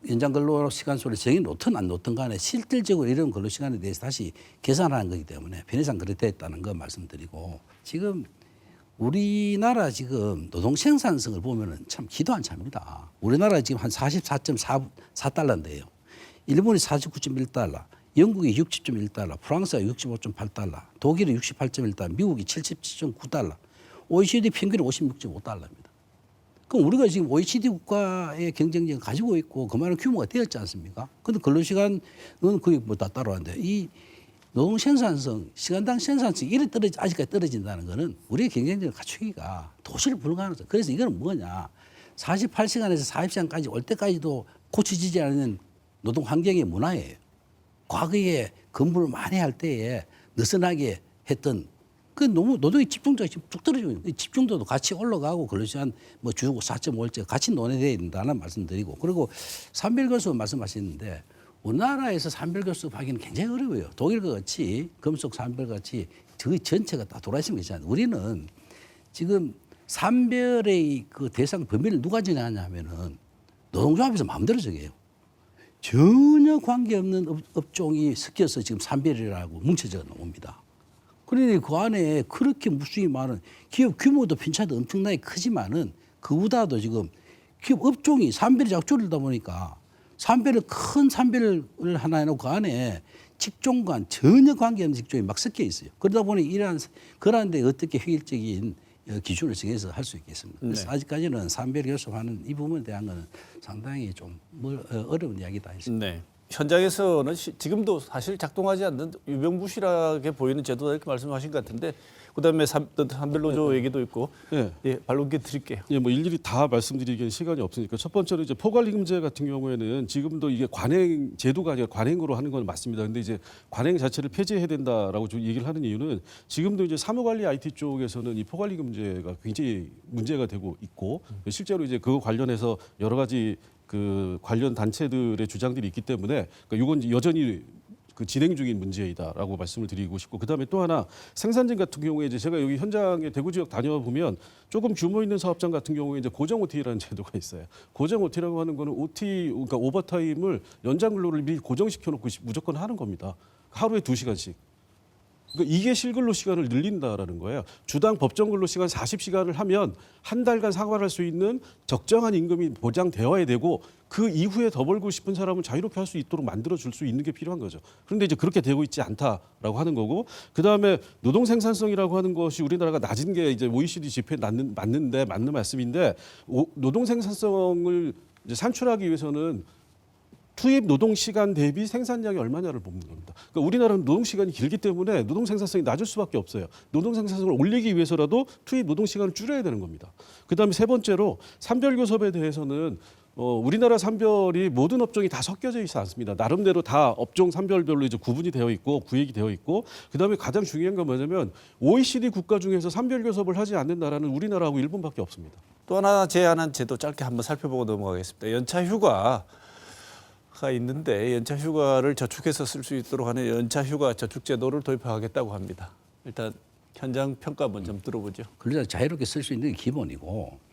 연장 근로 시간 수를 정해놓든 안 놓든 간에 실질적으로 이런 근로 시간에 대해서 다시 계산하는 거기 때문에 편의상 그렇게 됐다는 거 말씀드리고 지금 우리나라 지금 노동 생산성을 보면은 참 기도 안 찹니다. 우리나라 지금 한 44.4달러인데요. 일본이 49.1달러. 영국이 60.1달러, 프랑스가 65.8달러, 독일이 68.1달러, 미국이 77.9달러, OECD 평균이 56.5달러입니다. 그럼 우리가 지금 OECD 국가의 경쟁력을 가지고 있고 그만한 규모가 되었지 않습니까? 그런데 근로시간은 거의 뭐 다 따라왔는데 이 노동 생산성, 시간당 생산성이 이래 아직까지 떨어진다는 거는 우리의 경쟁력을 갖추기가 도저히 불가능하다. 그래서 이거는 뭐냐. 48시간에서 40시간까지 올 때까지도 고쳐지지 않는 노동 환경의 문화예요. 과거에 근무를 많이 할 때에 느슨하게 했던 그 너무 노동의 집중도가 지금 쭉 떨어지고 있는 집중도도 같이 올라가고 근로시간 주 4.5일째 같이 논의돼야 된다는 말씀드리고 그리고 산별교섭 말씀하셨는데 우리나라에서 산별교섭 하기는 굉장히 어려워요. 독일과 같이 금속 산별같이 그 전체가 다 돌아있으면 괜찮아요. 우리는 지금 산별의 그 대상 범위를 누가 정하냐면은 노동조합에서 마음대로 정해요. 전혀 관계없는 업종이 섞여서 지금 산별이라고 뭉쳐져 나옵니다. 그러니 그 안에 그렇게 무수히 많은 기업 규모도 핀차도 엄청나게 크지만은 그보다도 지금 기업 업종이 산별이 자꾸 줄이다 보니까 산별을 큰 산별을 하나 해놓고 그 안에 직종 간 전혀 관계없는 직종이 막 섞여 있어요. 그러다 보니 그런데 어떻게 효율적인 기준을 정해서 할 수 있겠습니다. 그래서 네. 아직까지는 산별 교섭하는 이 부분에 대한 거는 상당히 좀 어려운 이야기다 했습니다. 네. 현장에서는 지금도 사실 작동하지 않는 유명무실하게 보이는 제도다 이렇게 말씀하신 것 같은데 그다음에 산별노조 얘기도 있고 네. 예, 발론기 드릴게요. 예, 뭐 일일이 다 말씀드리기엔 시간이 없으니까 첫 번째로 이제 포괄임금제 같은 경우에는 지금도 이게 관행 제도가 아니라 관행으로 하는 건 맞습니다. 근데 이제 관행 자체를 폐지해야 된다라고 좀 얘기를 하는 이유는 지금도 이제 사무관리 IT 쪽에서는 이 포괄임금제가 굉장히 문제가 되고 있고 실제로 이제 그 관련해서 여러 가지 그 관련 단체들의 주장들이 있기 때문에 그러니까 이건 여전히 그 진행 중인 문제이다라고 말씀을 드리고 싶고 그다음에 또 하나 생산진 같은 경우에 이제 제가 여기 현장에 대구 지역 다녀와 보면 조금 규모 있는 사업장 같은 경우에 이제 고정 OT라는 제도가 있어요. 고정 OT라고 하는 거는 OT 그러니까 오버타임을 연장 근로를 미리 고정시켜 놓고 무조건 하는 겁니다. 하루에 2시간씩. 그러니까 이게 실근로 시간을 늘린다라는 거예요. 주당 법정 근로 시간 40시간을 하면 한 달간 생활할 수 있는 적정한 임금이 보장되어야 되고 그 이후에 더 벌고 싶은 사람은 자유롭게 할 수 있도록 만들어 줄 수 있는 게 필요한 거죠. 그런데 이제 그렇게 되고 있지 않다라고 하는 거고 그다음에 노동 생산성이라고 하는 것이 우리나라가 낮은 게 이제 OECD 지표에 맞는 말씀인데 노동 생산성을 이제 산출하기 위해서는 투입 노동 시간 대비 생산량이 얼마냐를 보는 겁니다. 그러니까 우리나라는 노동 시간이 길기 때문에 노동 생산성이 낮을 수밖에 없어요. 노동 생산성을 올리기 위해서라도 투입 노동 시간을 줄여야 되는 겁니다. 그다음에 세 번째로 산별 교섭에 대해서는 우리나라 산별이 모든 업종이 다 섞여져 있지 않습니다. 나름대로 다 업종 산별별로 이제 구분이 되어 있고 구획이 되어 있고 그다음에 가장 중요한 건 뭐냐면 OECD 국가 중에서 산별 교섭을 하지 않는 나라는 우리나라하고 일본밖에 없습니다. 또 하나 제안한 제도 짧게 한번 살펴보고 넘어가겠습니다. 연차 휴가가 있는데 연차 휴가를 저축해서 쓸 수 있도록 하는 연차 휴가 저축 제도를 도입하겠다고 합니다. 일단 현장 평가 한번 좀 들어보죠. 근로자 자유롭게 쓸 수 있는 게 기본이고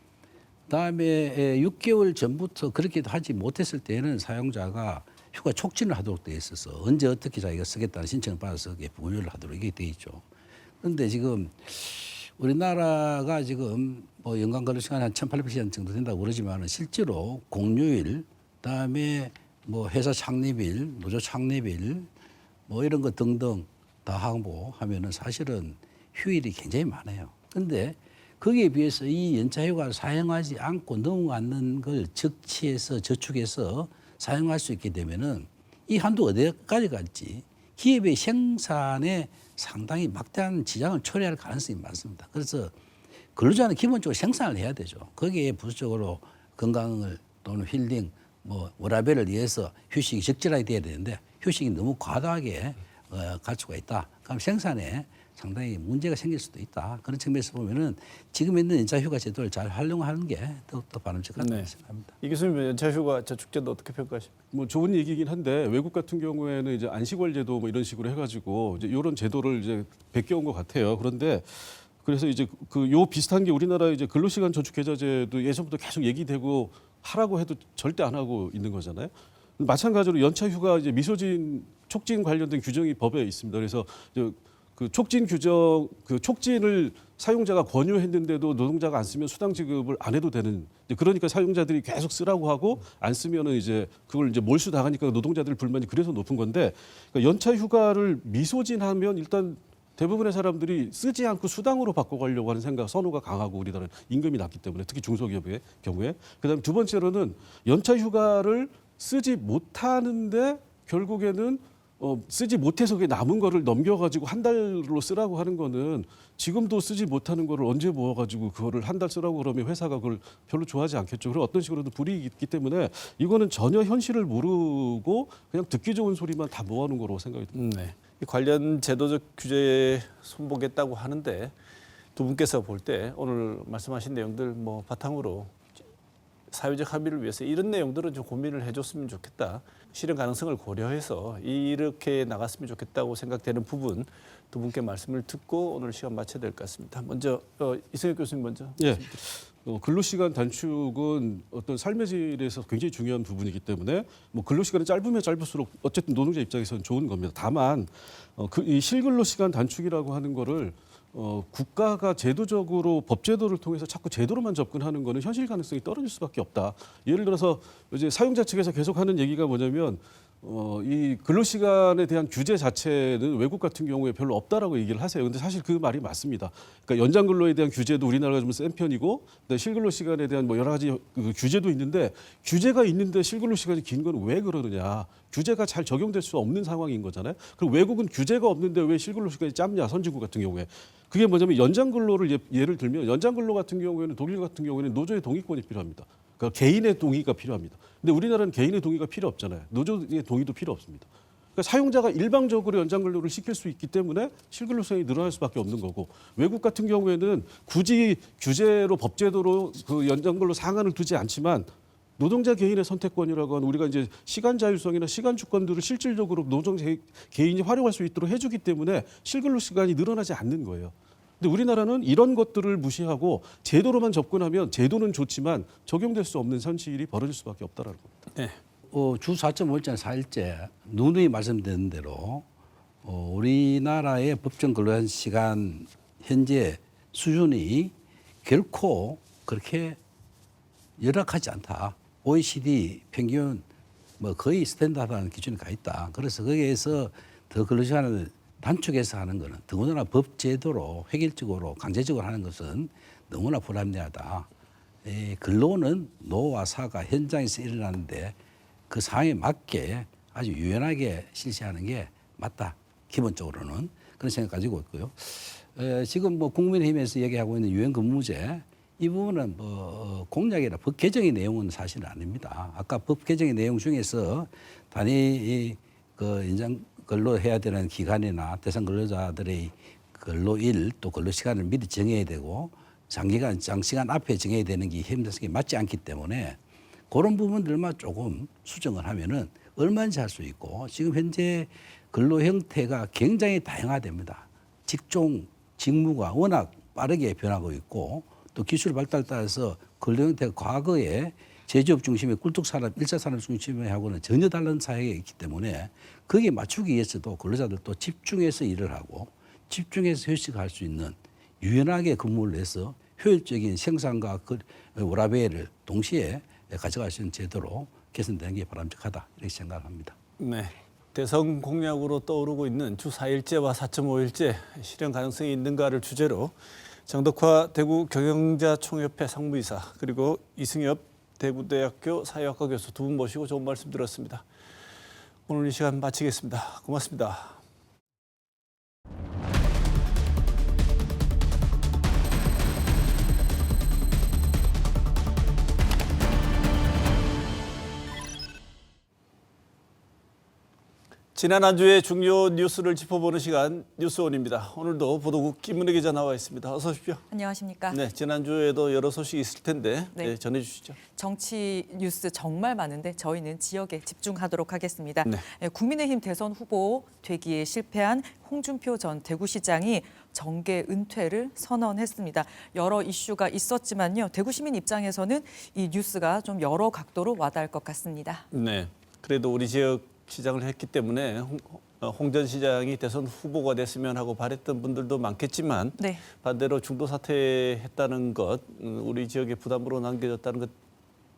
그다음에 6개월 전부터 그렇게도 하지 못했을 때는 사용자가 휴가 촉진을 하도록 되어 있어서 언제 어떻게 자기가 쓰겠다는 신청을 받아서 부여를 하도록 이게 되어 있죠. 그런데 지금 우리나라가 지금 뭐 연간 근로 시간 한 1,800시간 정도 된다고 그러지만은 실제로 공휴일, 그다음에 뭐 회사 창립일, 노조 창립일, 뭐 이런 것 등등 다 하고 하면은 사실은 휴일이 굉장히 많아요. 그런데 거기에 비해서 이 연차휴가를 사용하지 않고 넘어가는 걸 적치해서 저축해서 사용할 수 있게 되면은 이 한도 어디까지 갈지 기업의 생산에 상당히 막대한 지장을 초래할 가능성이 많습니다. 그래서 근로자는 기본적으로 생산을 해야 되죠. 거기에 부수적으로 건강을 또는 힐링, 뭐 워라밸을 위해서 휴식이 적절하게 돼야 되는데 휴식이 너무 과다하게 갈 수가 있다. 그럼 생산에 상당히 문제가 생길 수도 있다. 그런 측면에서 보면은 지금 있는 연차휴가 제도를 잘 활용하는 게 더욱더 바람직하다고 생각합니다. 이 교수님 연차휴가 저축제도 어떻게 평가하십니까? 뭐 좋은 얘기긴 한데 외국 같은 경우에는 이제 안식월 제도 뭐 이런 식으로 해가지고 이제 이런 제도를 이제 베껴온 것 같아요. 그런데 그래서 이제 그 요 비슷한 게 우리나라 이제 근로시간 저축 계좌제도 예전부터 계속 얘기되고 하라고 해도 절대 안 하고 있는 거잖아요. 마찬가지로 연차휴가 이제 미소진 촉진 관련된 규정이 법에 있습니다. 그래서 그 촉진 규정, 그 촉진을 사용자가 권유했는데도 노동자가 안 쓰면 수당 지급을 안 해도 되는. 그러니까 사용자들이 계속 쓰라고 하고 안 쓰면은 이제 그걸 이제 몰수 당하니까 노동자들 불만이 그래서 높은 건데 그러니까 연차 휴가를 미소진하면 일단 대부분의 사람들이 쓰지 않고 수당으로 바꿔가려고 하는 생각, 선호가 강하고 우리나라는 임금이 낮기 때문에 특히 중소기업의 경우에. 그다음에 두 번째로는 연차 휴가를 쓰지 못하는데 결국에는 쓰지 못해서 그게 남은 거를 넘겨가지고 한 달로 쓰라고 하는 거는 지금도 쓰지 못하는 거를 언제 모아가지고 그거를 한 달 쓰라고 그러면 회사가 그걸 별로 좋아하지 않겠죠. 그리고 어떤 식으로든 불이익이 있기 때문에 이거는 전혀 현실을 모르고 그냥 듣기 좋은 소리만 다 모아놓은 거라고 생각이 듭니다. 네. 이 관련 제도적 규제에 손보겠다고 하는데 두 분께서 볼 때 오늘 말씀하신 내용들 뭐 바탕으로 사회적 합의를 위해서 이런 내용들은 좀 고민을 해줬으면 좋겠다. 실현 가능성을 고려해서 이렇게 나갔으면 좋겠다고 생각되는 부분 두 분께 말씀을 듣고 오늘 시간 마쳐야 될 것 같습니다. 먼저 이승엽 교수님 먼저. 예. 근로시간 단축은 어떤 삶의 질에서 굉장히 중요한 부분이기 때문에 뭐 근로시간이 짧으면 짧을수록 어쨌든 노동자 입장에서는 좋은 겁니다. 다만 이 실근로시간 단축이라고 하는 거를 국가가 제도적으로 법제도를 통해서 자꾸 제도로만 접근하는 거는 현실 가능성이 떨어질 수밖에 없다. 예를 들어서 이제 사용자 측에서 계속하는 얘기가 뭐냐면 이 근로시간에 대한 규제 자체는 외국 같은 경우에 별로 없다라고 얘기를 하세요. 근데 사실 그 말이 맞습니다. 그러니까 연장 근로에 대한 규제도 우리나라가 좀 센 편이고 실근로 시간에 대한 뭐 여러 가지 그 규제도 있는데 규제가 있는데 실근로 시간이 긴 건 왜 그러느냐. 규제가 잘 적용될 수 없는 상황인 거잖아요. 그리고 외국은 규제가 없는데 왜 실근로 시간이 짧냐. 선진국 같은 경우에. 그게 뭐냐면 연장 근로를 예를 들면 연장 근로 같은 경우에는 독일 같은 경우에는 노조의 동의권이 필요합니다. 그러니까 개인의 동의가 필요합니다. 근데 우리나라는 개인의 동의가 필요 없잖아요. 노조의 동의도 필요 없습니다. 그러니까 사용자가 일방적으로 연장 근로를 시킬 수 있기 때문에 실근로 시간이 늘어날 수밖에 없는 거고 외국 같은 경우에는 굳이 규제로 법제도로 그 연장 근로 상한을 두지 않지만 노동자 개인의 선택권이라고 하는 우리가 이제 시간 자율성이나 시간 주권들을 실질적으로 노동 개인이 활용할 수 있도록 해주기 때문에 실근로 시간이 늘어나지 않는 거예요. 근데 우리나라는 이런 것들을 무시하고 제도로만 접근하면 제도는 좋지만 적용될 수 없는 현실이 벌어질 수밖에 없다라는 겁니다. 네. 주 4.5일제나 4일제 누누이 말씀드린 대로 우리나라의 법정 근로한 시간 현재 수준이 결코 그렇게 열악하지 않다. OECD 평균 뭐 거의 스탠다드한 기준에 가 있다. 그래서 거기에서 더 근로시간을 단축해서 하는 것은 더군다나 법 제도로 획일적으로 강제적으로 하는 것은 너무나 불합리하다. 근로는 노와 사가 현장에서 일어나는데 그 상황에 맞게 아주 유연하게 실시하는 게 맞다. 기본적으로는 그런 생각 가지고 있고요. 지금 뭐 국민의힘에서 얘기하고 있는 유연근무제 이 부분은 뭐 공약이나 법 개정의 내용은 사실은 아닙니다. 아까 법 개정의 내용 중에서 단위 그 인정 근로해야 되는 기간이나 대상 근로자들의 근로일 또 근로시간을 미리 정해야 되고 장시간 앞에 정해야 되는 게 현장성에 맞지 않기 때문에 그런 부분들만 조금 수정을 하면은 얼마든지 할 수 있고 지금 현재 근로 형태가 굉장히 다양화됩니다. 직종, 직무가 워낙 빠르게 변하고 있고 또 기술 발달에 따라서 근로 형태가 과거에 제조업 중심의 꿀뚝산업, 1차 산업 중심의 하고는 전혀 다른 사회에 있기 때문에 거기에 맞추기 위해서도 근로자들도 집중해서 일을 하고 집중해서 휴식할 수 있는 유연하게 근무를 해서 효율적인 생산과 워라밸을 동시에 가져갈 수 있는 제도로 개선되는 게 바람직하다 이렇게 생각을 합니다. 네. 대선 공약으로 떠오르고 있는 주 4일제와 4.5일제 실현 가능성이 있는가를 주제로 정덕화 대구 경영자총협회 상무이사 그리고 이승엽 대구대학교 사회학과 교수 두 분 모시고 좋은 말씀 들었습니다. 오늘 이 시간 마치겠습니다. 고맙습니다. 지난 한 주의 중요 뉴스를 짚어보는 시간 뉴스온입니다. 오늘도 보도국 김은혜 기자 나와 있습니다. 어서 오십시오. 안녕하십니까. 네, 지난주에도 여러 소식이 있을 텐데 네. 전해주시죠. 정치 뉴스 정말 많은데 저희는 지역에 집중하도록 하겠습니다. 네. 국민의힘 대선 후보 되기에 실패한 홍준표 전 대구시장이 정계 은퇴를 선언했습니다. 여러 이슈가 있었지만요. 대구 시민 입장에서는 이 뉴스가 좀 여러 각도로 와닿을 것 같습니다. 네, 그래도 우리 지역 시장을 했기 때문에 홍 전 시장이 대선 후보가 됐으면 하고 바랬던 분들도 많겠지만 네. 반대로 중도 사퇴했다는 것, 우리 지역에 부담으로 남겨졌다는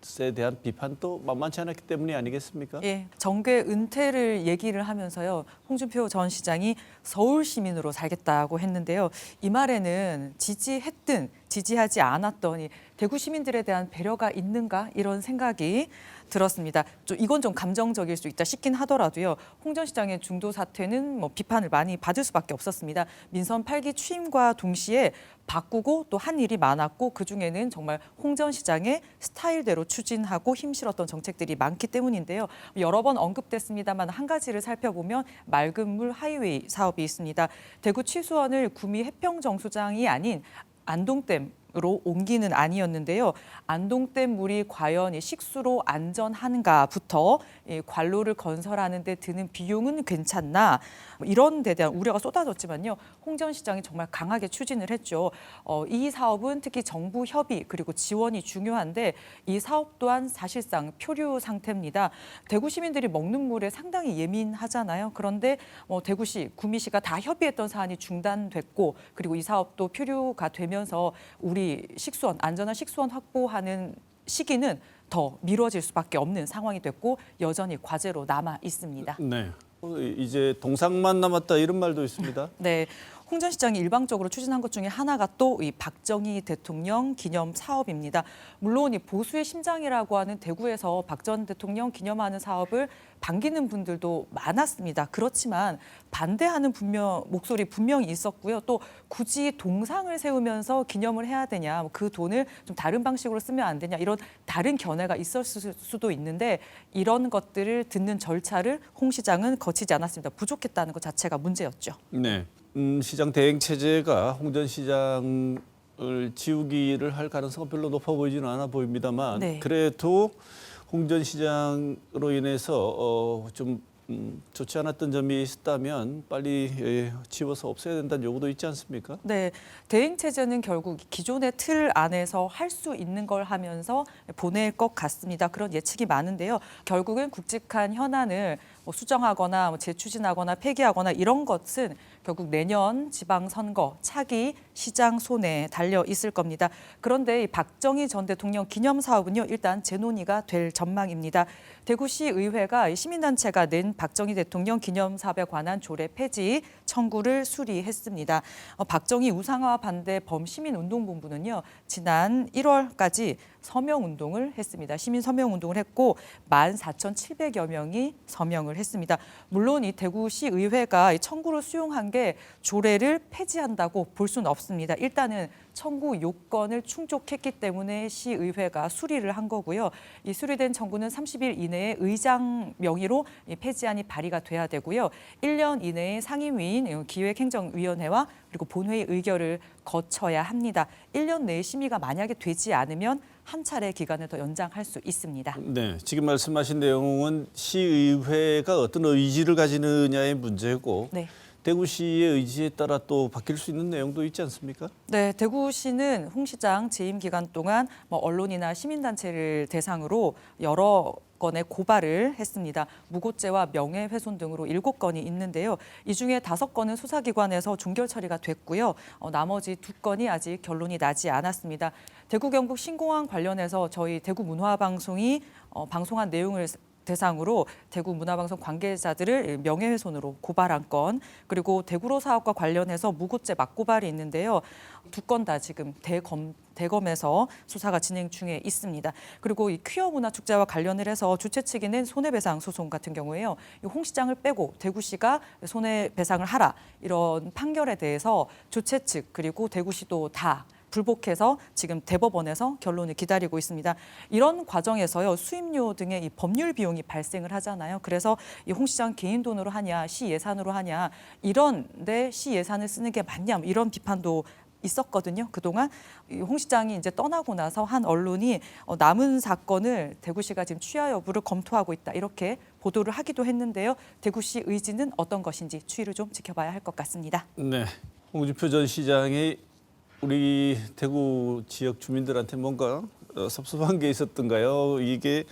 것에 대한 비판도 만만치 않았기 때문이 아니겠습니까? 예, 정계 은퇴를 얘기를 하면서요. 홍준표 전 시장이 서울 시민으로 살겠다고 했는데요. 이 말에는 지지했든 지지하지 않았더니 대구 시민들에 대한 배려가 있는가 이런 생각이 들었습니다. 이건 좀 감정적일 수 있다 싶긴 하더라도요. 홍 전 시장의 중도 사퇴는 뭐 비판을 많이 받을 수밖에 없었습니다. 민선 8기 취임과 동시에 바꾸고 또 한 일이 많았고 그중에는 정말 홍 전 시장의 스타일대로 추진하고 힘실었던 정책들이 많기 때문인데요. 여러 번 언급됐습니다만 한 가지를 살펴보면 맑은 물 하이웨이 사업이 있습니다. 대구 취수원을 구미 해평정수장이 아닌 안동댐으로 옮기는 안이었는데요. 안동댐 물이 과연 식수로 안전한가부터 관로를 건설하는 데 드는 비용은 괜찮나 이런 데 대한 우려가 쏟아졌지만요. 홍 전 시장이 정말 강하게 추진을 했죠. 이 사업은 특히 정부 협의 그리고 지원이 중요한데 이 사업 또한 사실상 표류 상태입니다. 대구 시민들이 먹는 물에 상당히 예민하잖아요. 그런데 대구시, 구미시가 다 협의했던 사안이 중단됐고 그리고 이 사업도 표류가 되면서 우리 식수원, 안전한 식수원 확보하는 시기는 더 미뤄질 수밖에 없는 상황이 됐고 여전히 과제로 남아 있습니다. 네, 이제 동상만 남았다 이런 말도 있습니다. 네. 홍 전 시장이 일방적으로 추진한 것 중에 하나가 또 이 박정희 대통령 기념 사업입니다. 물론 이 보수의 심장이라고 하는 대구에서 박 전 대통령 기념하는 사업을 반기는 분들도 많았습니다. 그렇지만 반대하는 목소리 분명히 있었고요. 또 굳이 동상을 세우면서 기념을 해야 되냐, 그 돈을 좀 다른 방식으로 쓰면 안 되냐 이런 다른 견해가 있었을 수도 있는데 이런 것들을 듣는 절차를 홍 시장은 거치지 않았습니다. 부족했다는 것 자체가 문제였죠. 네. 시장 대행 체제가 홍 전 시장을 지우기를 할 가능성은 별로 높아 보이지는 않아 보입니다만 네. 그래도 홍 전 시장으로 인해서 좀 좋지 않았던 점이 있었다면 빨리 지워서 없애야 된다는 요구도 있지 않습니까? 네, 대행 체제는 결국 기존의 틀 안에서 할 수 있는 걸 하면서 보낼 것 같습니다. 그런 예측이 많은데요. 결국은 굵직한 현안을 수정하거나 재추진하거나 폐기하거나 이런 것은 결국 내년 지방선거 차기 시장 손에 달려 있을 겁니다. 그런데 이 박정희 전 대통령 기념 사업은요, 일단 재논의가 될 전망입니다. 대구시 의회가 시민단체가 낸 박정희 대통령 기념 사업에 관한 조례 폐지 청구를 수리했습니다. 박정희 우상화 반대 범시민운동본부는요, 지난 1월까지 서명운동을 했습니다. 시민 서명운동을 했고 14,700여 명이 서명을 했습니다. 물론 이 대구시 의회가 이 청구를 수용한 게 조례를 폐지한다고 볼 수는 없습니다. 일단은 청구 요건을 충족했기 때문에 시의회가 수리를 한 거고요. 이 수리된 청구는 30일 이내에 의장 명의로 폐지안이 발의가 돼야 되고요. 1년 이내에 상임위인 기획행정위원회와 그리고 본회의 의결을 거쳐야 합니다. 1년 내에 심의가 만약에 되지 않으면 한 차례 기간을 더 연장할 수 있습니다. 네, 지금 말씀하신 내용은 시의회가 어떤 의지를 가지느냐의 문제고 네. 대구시의 의지에 따라 또 바뀔 수 있는 내용도 있지 않습니까? 네, 대구시는 홍 시장 재임 기간 동안 언론이나 시민단체를 대상으로 여러 건의 고발을 했습니다. 무고죄와 명예훼손 등으로 7건이 있는데요. 이 중에 5건은 수사기관에서 종결 처리가 됐고요. 나머지 2건이 아직 결론이 나지 않았습니다. 대구 경북 신공항 관련해서 저희 대구문화방송이 방송한 내용을 대상으로 대구 문화방송 관계자들을 명예훼손으로 고발한 건, 그리고 대구로 사업과 관련해서 무고죄 맞고발이 있는데요. 2건 다 지금 대검에서 수사가 진행 중에 있습니다. 그리고 이 퀴어 문화 축제와 관련을 해서 주최 측이 낸 손해배상 소송 같은 경우에요. 홍 시장을 빼고 대구시가 손해배상을 하라, 이런 판결에 대해서 주최 측 그리고 대구시도 다 불복해서 지금 대법원에서 결론을 기다리고 있습니다. 이런 과정에서요, 수임료 등의 이 법률 비용이 발생을 하잖아요. 그래서 이 홍 시장 개인 돈으로 하냐, 시 예산으로 하냐, 이런데 시 예산을 쓰는 게 맞냐, 이런 비판도 있었거든요. 그동안 홍 시장이 이제 떠나고 나서 한 언론이 남은 사건을 대구시가 지금 취하 여부를 검토하고 있다, 이렇게 보도를 하기도 했는데요. 대구시 의지는 어떤 것인지 추이를 좀 지켜봐야 할 것 같습니다. 네, 홍준표 전 시장이 우리 대구 지역 주민들한테 뭔가 섭섭한 게 있었던가요? 이게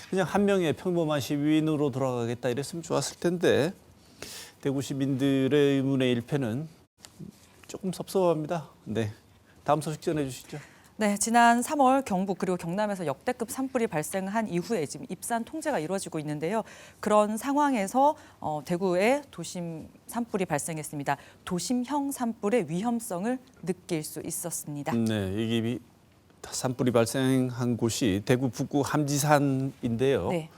그냥 한 명의 평범한 시민으로 돌아가겠다 이랬으면 좋았을 텐데 대구 시민들의 의문의 일패는 조금 섭섭합니다. 네, 다음 소식 전해주시죠. 네, 지난 3월 경북 그리고 경남에서 역대급 산불이 발생한 이후에 지금 입산 통제가 이루어지고 있는데요. 그런 상황에서 대구에 도심 산불이 발생했습니다. 도심형 산불의 위험성을 느낄 수 있었습니다. 네, 이게 산불이 발생한 곳이 대구 북구 함지산인데요. 네.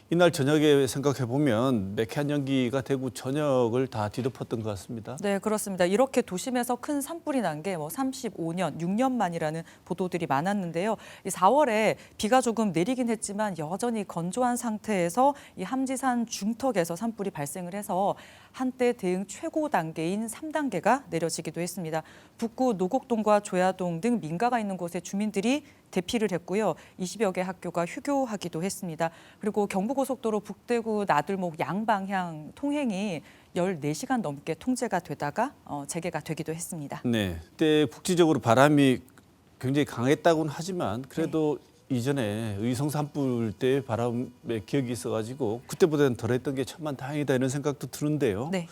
이날 저녁에 생각해 보면 매캐한 연기가 대구 전역을 다 뒤덮었던 것 같습니다. 네, 그렇습니다. 이렇게 도심에서 큰 산불이 난 게 35년, 6년 만이라는 보도들이 많았는데요. 이 4월에 비가 조금 내리긴 했지만 여전히 건조한 상태에서 이 함지산 중턱에서 산불이 발생을 해서 한때 대응 최고 단계인 3단계가 내려지기도 했습니다. 북구 노곡동과 조야동 등 민가가 있는 곳에 주민들이 대피를 했고요. 20여 개 학교가 휴교하기도 했습니다. 그리고 경부고속도로 북대구 나들목 양방향 통행이 14시간 넘게 통제가 되다가 재개가 되기도 했습니다. 네, 그때 국지적으로 바람이 굉장히 강했다고는 하지만 그래도 이전에 의성 산불 때 바람의 기억이 있어가지고 그때보다는 덜했던 게 천만다행이다 이런 생각도 드는데요. 네.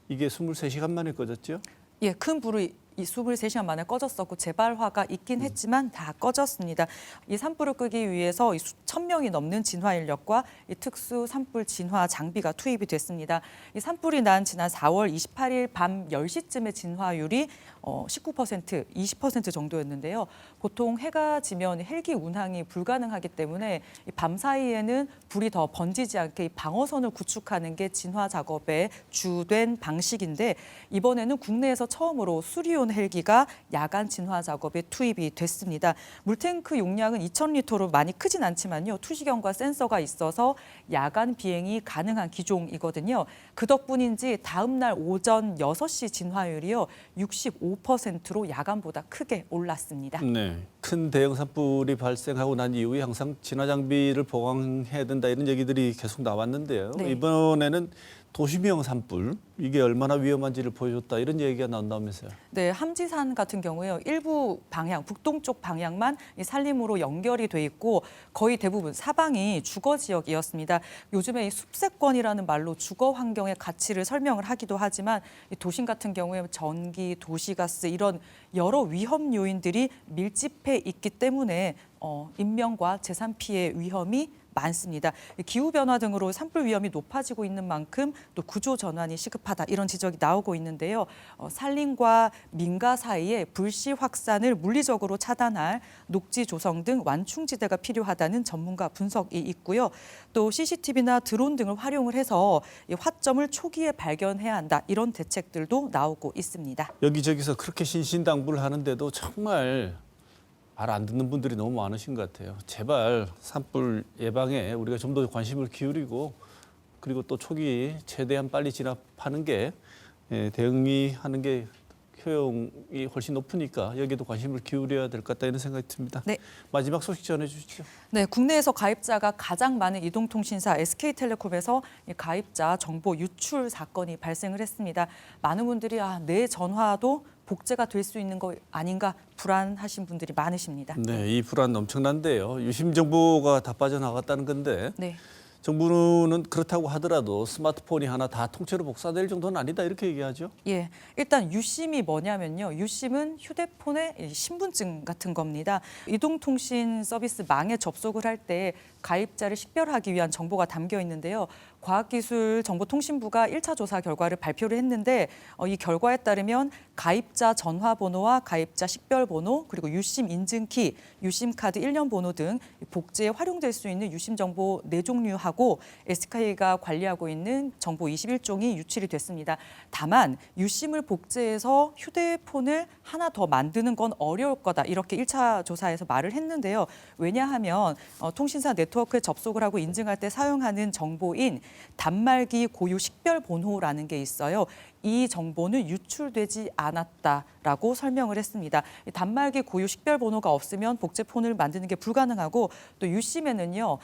이게 23시간 만에 꺼졌죠? 예, 큰 불이 23시간 만에 꺼졌었고 재발화가 있긴 했지만 다 꺼졌습니다. 이 산불을 끄기 위해서 이 수천 명이 넘는 진화 인력과 이 특수 산불 진화 장비가 투입이 됐습니다. 이 산불이 난 지난 4월 28일 밤 10시쯤의 진화율이 19%, 20% 정도였는데요. 보통 해가 지면 헬기 운항이 불가능하기 때문에 밤 사이에는 불이 더 번지지 않게 이 방어선을 구축하는 게 진화 작업의 주된 방식인데, 이번에는 국내에서 처음으로 수리온 헬기가 야간 진화 작업에 투입이 됐습니다. 물탱크 용량은 2,000리터로 많이 크진 않지만요. 투시경과 센서가 있어서 야간 비행이 가능한 기종이거든요. 그 덕분인지 다음 날 오전 6시 진화율이요. 65%로 야간보다 크게 올랐습니다. 네, 큰 대형 산불이 발생하고 난 이후에 항상 진화 장비를 보강해야 된다 이런 얘기들이 계속 나왔는데요. 네. 이번에는 도심형 산불, 이게 얼마나 위험한지를 보여줬다 이런 얘기가 나온다면서요. 네, 함지산 같은 경우에요. 일부 방향, 북동쪽 방향만 이 산림으로 연결이 돼 있고 거의 대부분 사방이 주거 지역이었습니다. 요즘에 이 숲세권이라는 말로 주거 환경의 가치를 설명을 하기도 하지만 이 도심 같은 경우에 전기, 도시가스 이런 여러 위험 요인들이 밀집해 있기 때문에 인명과 재산 피해 위험이 많습니다. 기후 변화 등으로 산불 위험이 높아지고 있는 만큼 또 구조 전환이 시급합니다. 급하다 이런 지적이 나오고 있는데요. 산림과 민가 사이에 불씨 확산을 물리적으로 차단할 녹지 조성 등 완충지대가 필요하다는 전문가 분석이 있고요. 또 CCTV나 드론 등을 활용을 해서 이 화점을 초기에 발견해야 한다 이런 대책들도 나오고 있습니다. 여기저기서 그렇게 신신당부를 하는데도 정말 말 안 듣는 분들이 너무 많으신 것 같아요. 제발 산불 예방에 우리가 좀 더 관심을 기울이고 그리고 또 초기 최대한 빨리 진압하는 게 대응하는 게 효용이 훨씬 높으니까 여기에도 관심을 기울여야 될 것 같다 이런 생각이 듭니다. 네. 마지막 소식 전해주시죠. 네, 국내에서 가입자가 가장 많은 이동통신사 SK텔레콤에서 이 가입자 정보 유출 사건이 발생을 했습니다. 많은 분들이 내 전화도 복제가 될 수 있는 거 아닌가 불안하신 분들이 많으십니다. 네, 이 불안 엄청난데요. 유심 정보가 다 빠져나갔다는 건데 네. 정부는 그렇다고 하더라도 스마트폰이 하나 다 통째로 복사될 정도는 아니다 이렇게 얘기하죠. 예, 일단 유심이 뭐냐면요. 유심은 휴대폰의 신분증 같은 겁니다. 이동통신 서비스 망에 접속을 할 때 가입자를 식별하기 위한 정보가 담겨 있는데요. 과학기술정보통신부가 1차 조사 결과를 발표를 했는데 이 결과에 따르면 가입자 전화번호와 가입자 식별번호 그리고 유심 인증키, 유심 카드 1년 번호 등 복제에 활용될 수 있는 유심 정보 4종류하고 SK가 관리하고 있는 정보 21종이 유출이 됐습니다. 다만 유심을 복제해서 휴대폰을 하나 더 만드는 건 어려울 거다 이렇게 1차 조사에서 말을 했는데요. 왜냐하면 통신사 네트워크에 접속을 하고 인증할 때 사용하는 정보인 단말기 고유 식별번호라는 게 있어요. 이 정보는 유출되지 않았다라고 설명을 했습니다. 이 단말기 고유 식별번호가 없으면 복제폰을 만드는 게 불가능하고 또 유심에는요.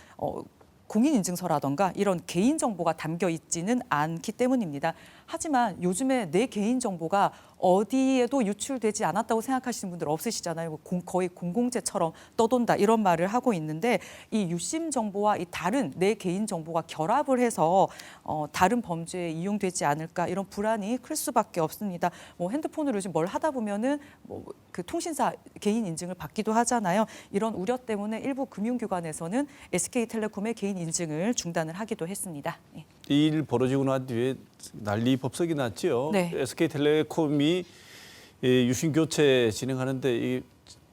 공인인증서라던가 이런 개인정보가 담겨 있지는 않기 때문입니다. 하지만 요즘에 내 개인정보가 어디에도 유출되지 않았다고 생각하시는 분들 없으시잖아요. 거의 공공재처럼 떠돈다 이런 말을 하고 있는데 이 유심 정보와 이 다른 내 개인 정보가 결합을 해서 다른 범죄에 이용되지 않을까 이런 불안이 클 수밖에 없습니다. 핸드폰으로 요즘 뭘 하다 보면은 그 통신사 개인 인증을 받기도 하잖아요. 이런 우려 때문에 일부 금융기관에서는 SK텔레콤의 개인 인증을 중단을 하기도 했습니다. 예. 이 일 벌어지고 난 뒤에 난리 법석이 났죠. 네. SK텔레콤이 유심 교체 진행하는데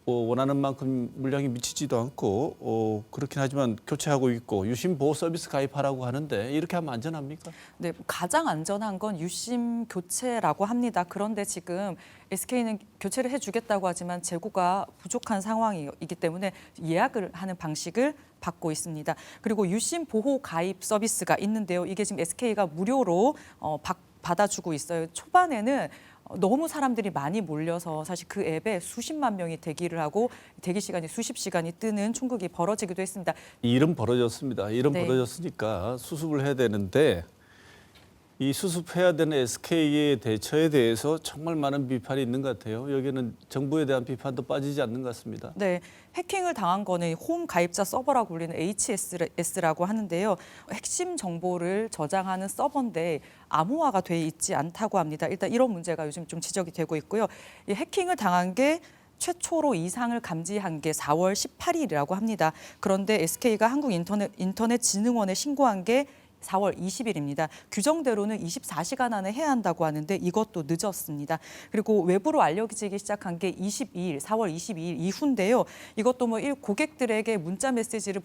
원하는 만큼 물량이 미치지도 않고 그렇긴 하지만 교체하고 있고 유심 보호 서비스 가입하라고 하는데 이렇게 하면 안전합니까? 네, 가장 안전한 건 유심 교체라고 합니다. 그런데 지금 SK는 교체를 해주겠다고 하지만 재고가 부족한 상황이기 때문에 예약을 하는 방식을 받고 있습니다. 그리고 유심 보호 가입 서비스가 있는데요. 이게 지금 SK가 무료로 받아주고 있어요. 초반에는 너무 사람들이 많이 몰려서 사실 그 앱에 수십만 명이 대기를 하고 대기 시간이 수십 시간이 뜨는 충격이 벌어지기도 했습니다. 이 일은 벌어졌습니다. 일은 네. 벌어졌으니까 수습을 해야 되는데 이 수습해야 되는 SK의 대처에 대해서 정말 많은 비판이 있는 것 같아요. 여기는 정부에 대한 비판도 빠지지 않는 것 같습니다. 네, 해킹을 당한 거는 홈 가입자 서버라고 불리는 HS라고 하는데요. 핵심 정보를 저장하는 서버인데 암호화가 돼 있지 않다고 합니다. 일단 이런 문제가 요즘 좀 지적이 되고 있고요. 이 해킹을 당한 게 최초로 이상을 감지한 게 4월 18일이라고 합니다. 그런데 SK가 한국인터넷진흥원에 신고한 게 4월 20일입니다. 규정대로는 24시간 안에 해야 한다고 하는데 이것도 늦었습니다. 그리고 외부로 알려지기 시작한 게 4월 22일 이후인데요. 이것도 고객들에게 문자 메시지를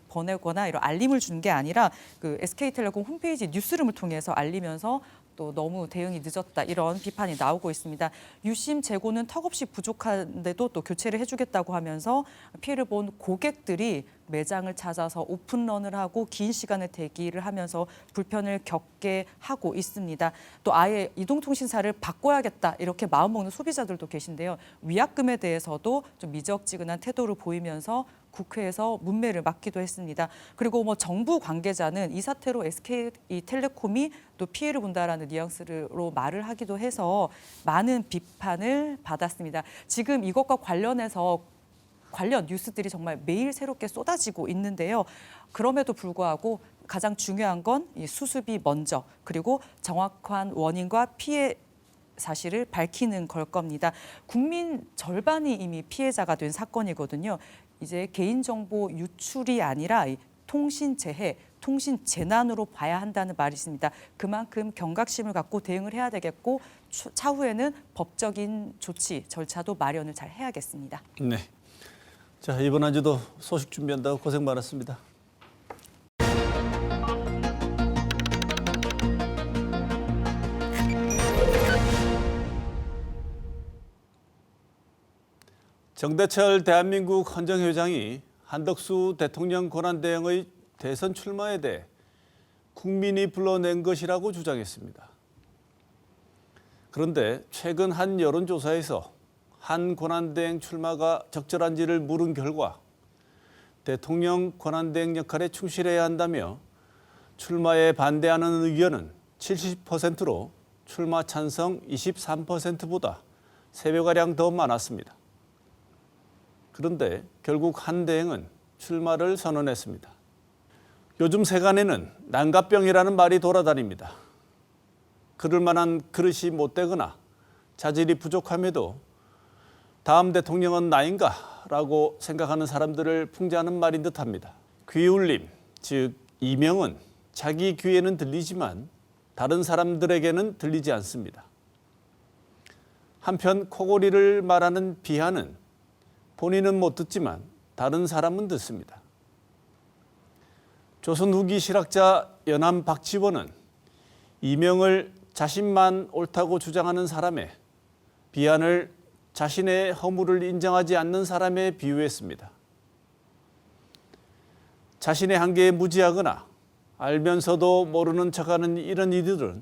보내거나 이런 알림을 준 게 아니라 그 SK텔레콤 홈페이지 뉴스룸을 통해서 알리면서 또 너무 대응이 늦었다 이런 비판이 나오고 있습니다. 유심 재고는 턱없이 부족한데도 또 교체를 해주겠다고 하면서 피해를 본 고객들이 매장을 찾아서 오픈런을 하고 긴 시간을 대기를 하면서 불편을 겪게 하고 있습니다. 또 아예 이동통신사를 바꿔야겠다 이렇게 마음먹는 소비자들도 계신데요. 위약금에 대해서도 좀 미적지근한 태도를 보이면서 국회에서 문매를 맞기도 했습니다. 그리고 정부 관계자는 이 사태로 SK텔레콤이 또 피해를 본다라는 뉘앙스로 말을 하기도 해서 많은 비판을 받았습니다. 지금 이것과 관련해서 관련 뉴스들이 정말 매일 새롭게 쏟아지고 있는데요. 그럼에도 불구하고 가장 중요한 건 이 수습이 먼저 그리고 정확한 원인과 피해 사실을 밝히는 걸 겁니다. 국민 절반이 이미 피해자가 된 사건이거든요. 이제 개인정보 유출이 아니라 통신재해, 통신 재난으로 봐야 한다는 말이 있습니다. 그만큼 경각심을 갖고 대응을 해야 되겠고 차후에는 법적인 조치, 절차도 마련을 잘 해야겠습니다. 네. 자, 이번 한 주도 소식 준비한다고 고생 많았습니다. 정대철 대한민국 헌정회장이 한덕수 대통령 권한대행의 대선 출마에 대해 국민이 불러낸 것이라고 주장했습니다. 그런데 최근 한 여론조사에서 한 권한대행 출마가 적절한지를 물은 결과 대통령 권한대행 역할에 충실해야 한다며 출마에 반대하는 의견은 70%로 출마 찬성 23%보다 3배가량 더 많았습니다. 그런데 결국 한 대행은 출마를 선언했습니다. 요즘 세간에는 난가병이라는 말이 돌아다닙니다. 그럴 만한 그릇이 못 되거나 자질이 부족함에도 다음 대통령은 나인가? 라고 생각하는 사람들을 풍자하는 말인 듯합니다. 귀울림, 즉 이명은 자기 귀에는 들리지만 다른 사람들에게는 들리지 않습니다. 한편 코골이를 말하는 비하는 본인은 못 듣지만 다른 사람은 듣습니다. 조선 후기 실학자 연암 박지원은 이명을 자신만 옳다고 주장하는 사람에 비한을 자신의 허물을 인정하지 않는 사람에 비유했습니다. 자신의 한계에 무지하거나 알면서도 모르는 척하는 이런 이들은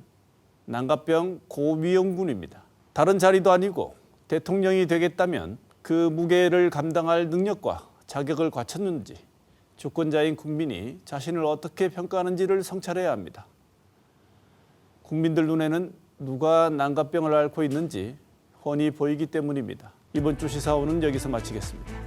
난가병 고위험군입니다. 다른 자리도 아니고 대통령이 되겠다면 그 무게를 감당할 능력과 자격을 갖췄는지 주권자인 국민이 자신을 어떻게 평가하는지를 성찰해야 합니다. 국민들 눈에는 누가 난가병을 앓고 있는지 훤히 보이기 때문입니다. 이번 주 시사원은 여기서 마치겠습니다.